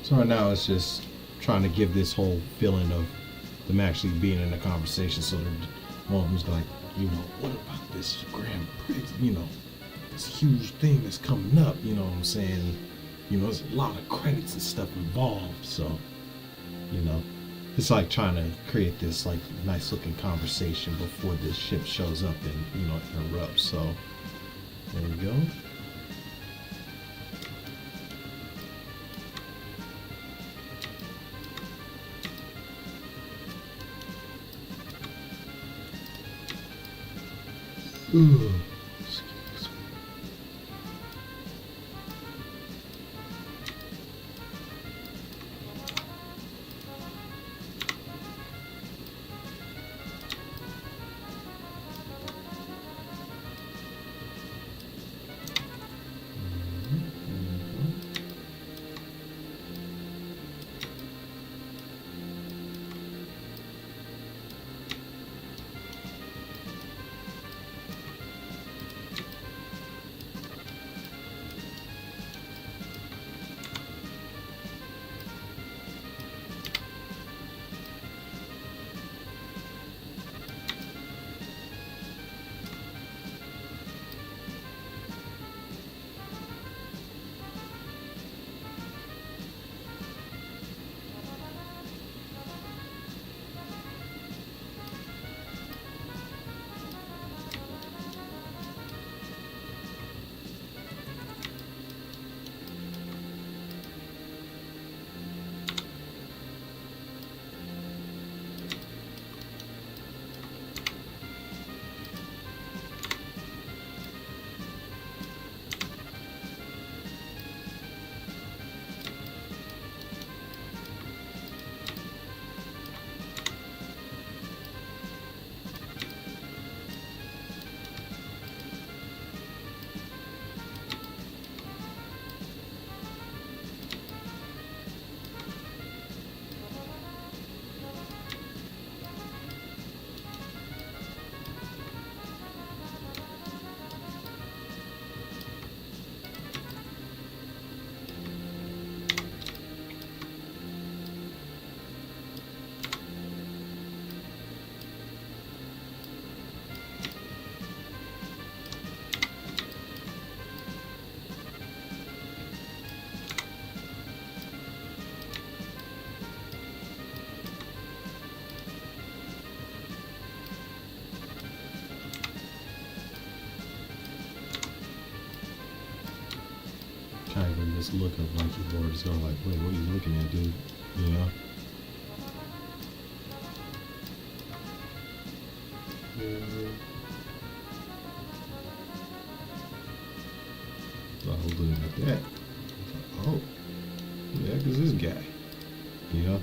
So right now it's just trying to give this whole feeling of them actually being in a conversation. So one of them's like, what about this Grand Prix? This huge thing that's coming up. You know what I'm saying? There's a lot of credits and stuff involved. So, it's like trying to create this like nice looking conversation before this ship shows up and interrupts. So there we go. Ooh. having this look of like your board is going like, wait, what are you looking at, dude? You know? So I was looking at that. Oh, who the heck is this guy? You know?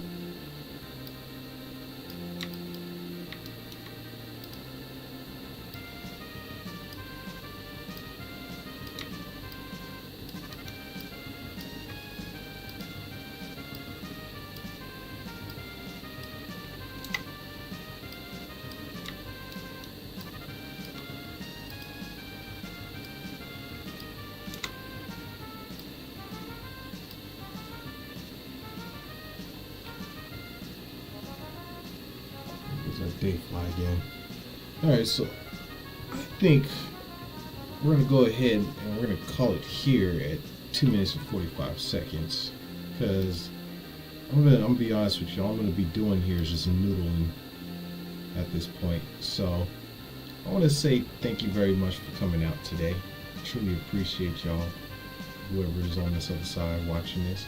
That day fly again. Alright, so I think we're gonna go ahead and we're gonna call it here at 2 minutes and 45 seconds, because I'm gonna be honest with you, all I'm gonna be doing here is just noodling at this point. So I want to say thank you very much for coming out today. I truly appreciate y'all, whoever is on this other side watching this.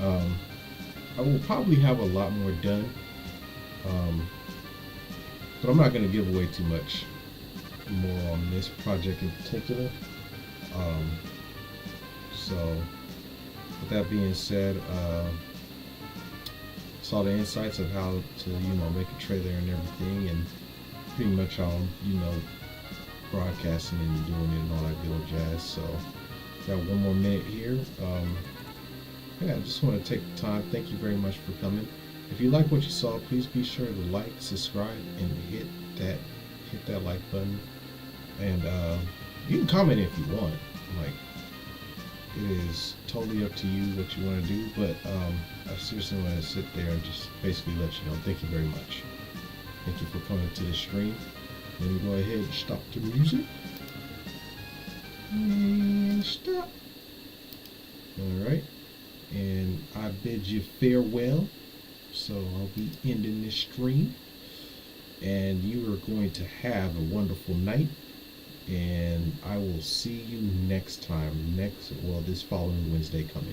I will probably have a lot more done, but I'm not going to give away too much more on this project in particular. So with that being said, saw the insights of how to make a trailer and everything, and pretty much on broadcasting and doing it and all that good old jazz. So got 1 more minute here. Yeah, I just want to take the time. Thank you very much for coming. If you like what you saw, please be sure to like, subscribe, and hit that like button. And you can comment if you want. Like, it is totally up to you what you want to do. But I seriously want to sit there and just basically let you know. Thank you very much. Thank you for coming to the stream. Let me go ahead and stop the music. And stop. Alright. And I bid you farewell. So I'll be ending this stream. And you are going to have a wonderful night. And I will see you next time. This following Wednesday coming.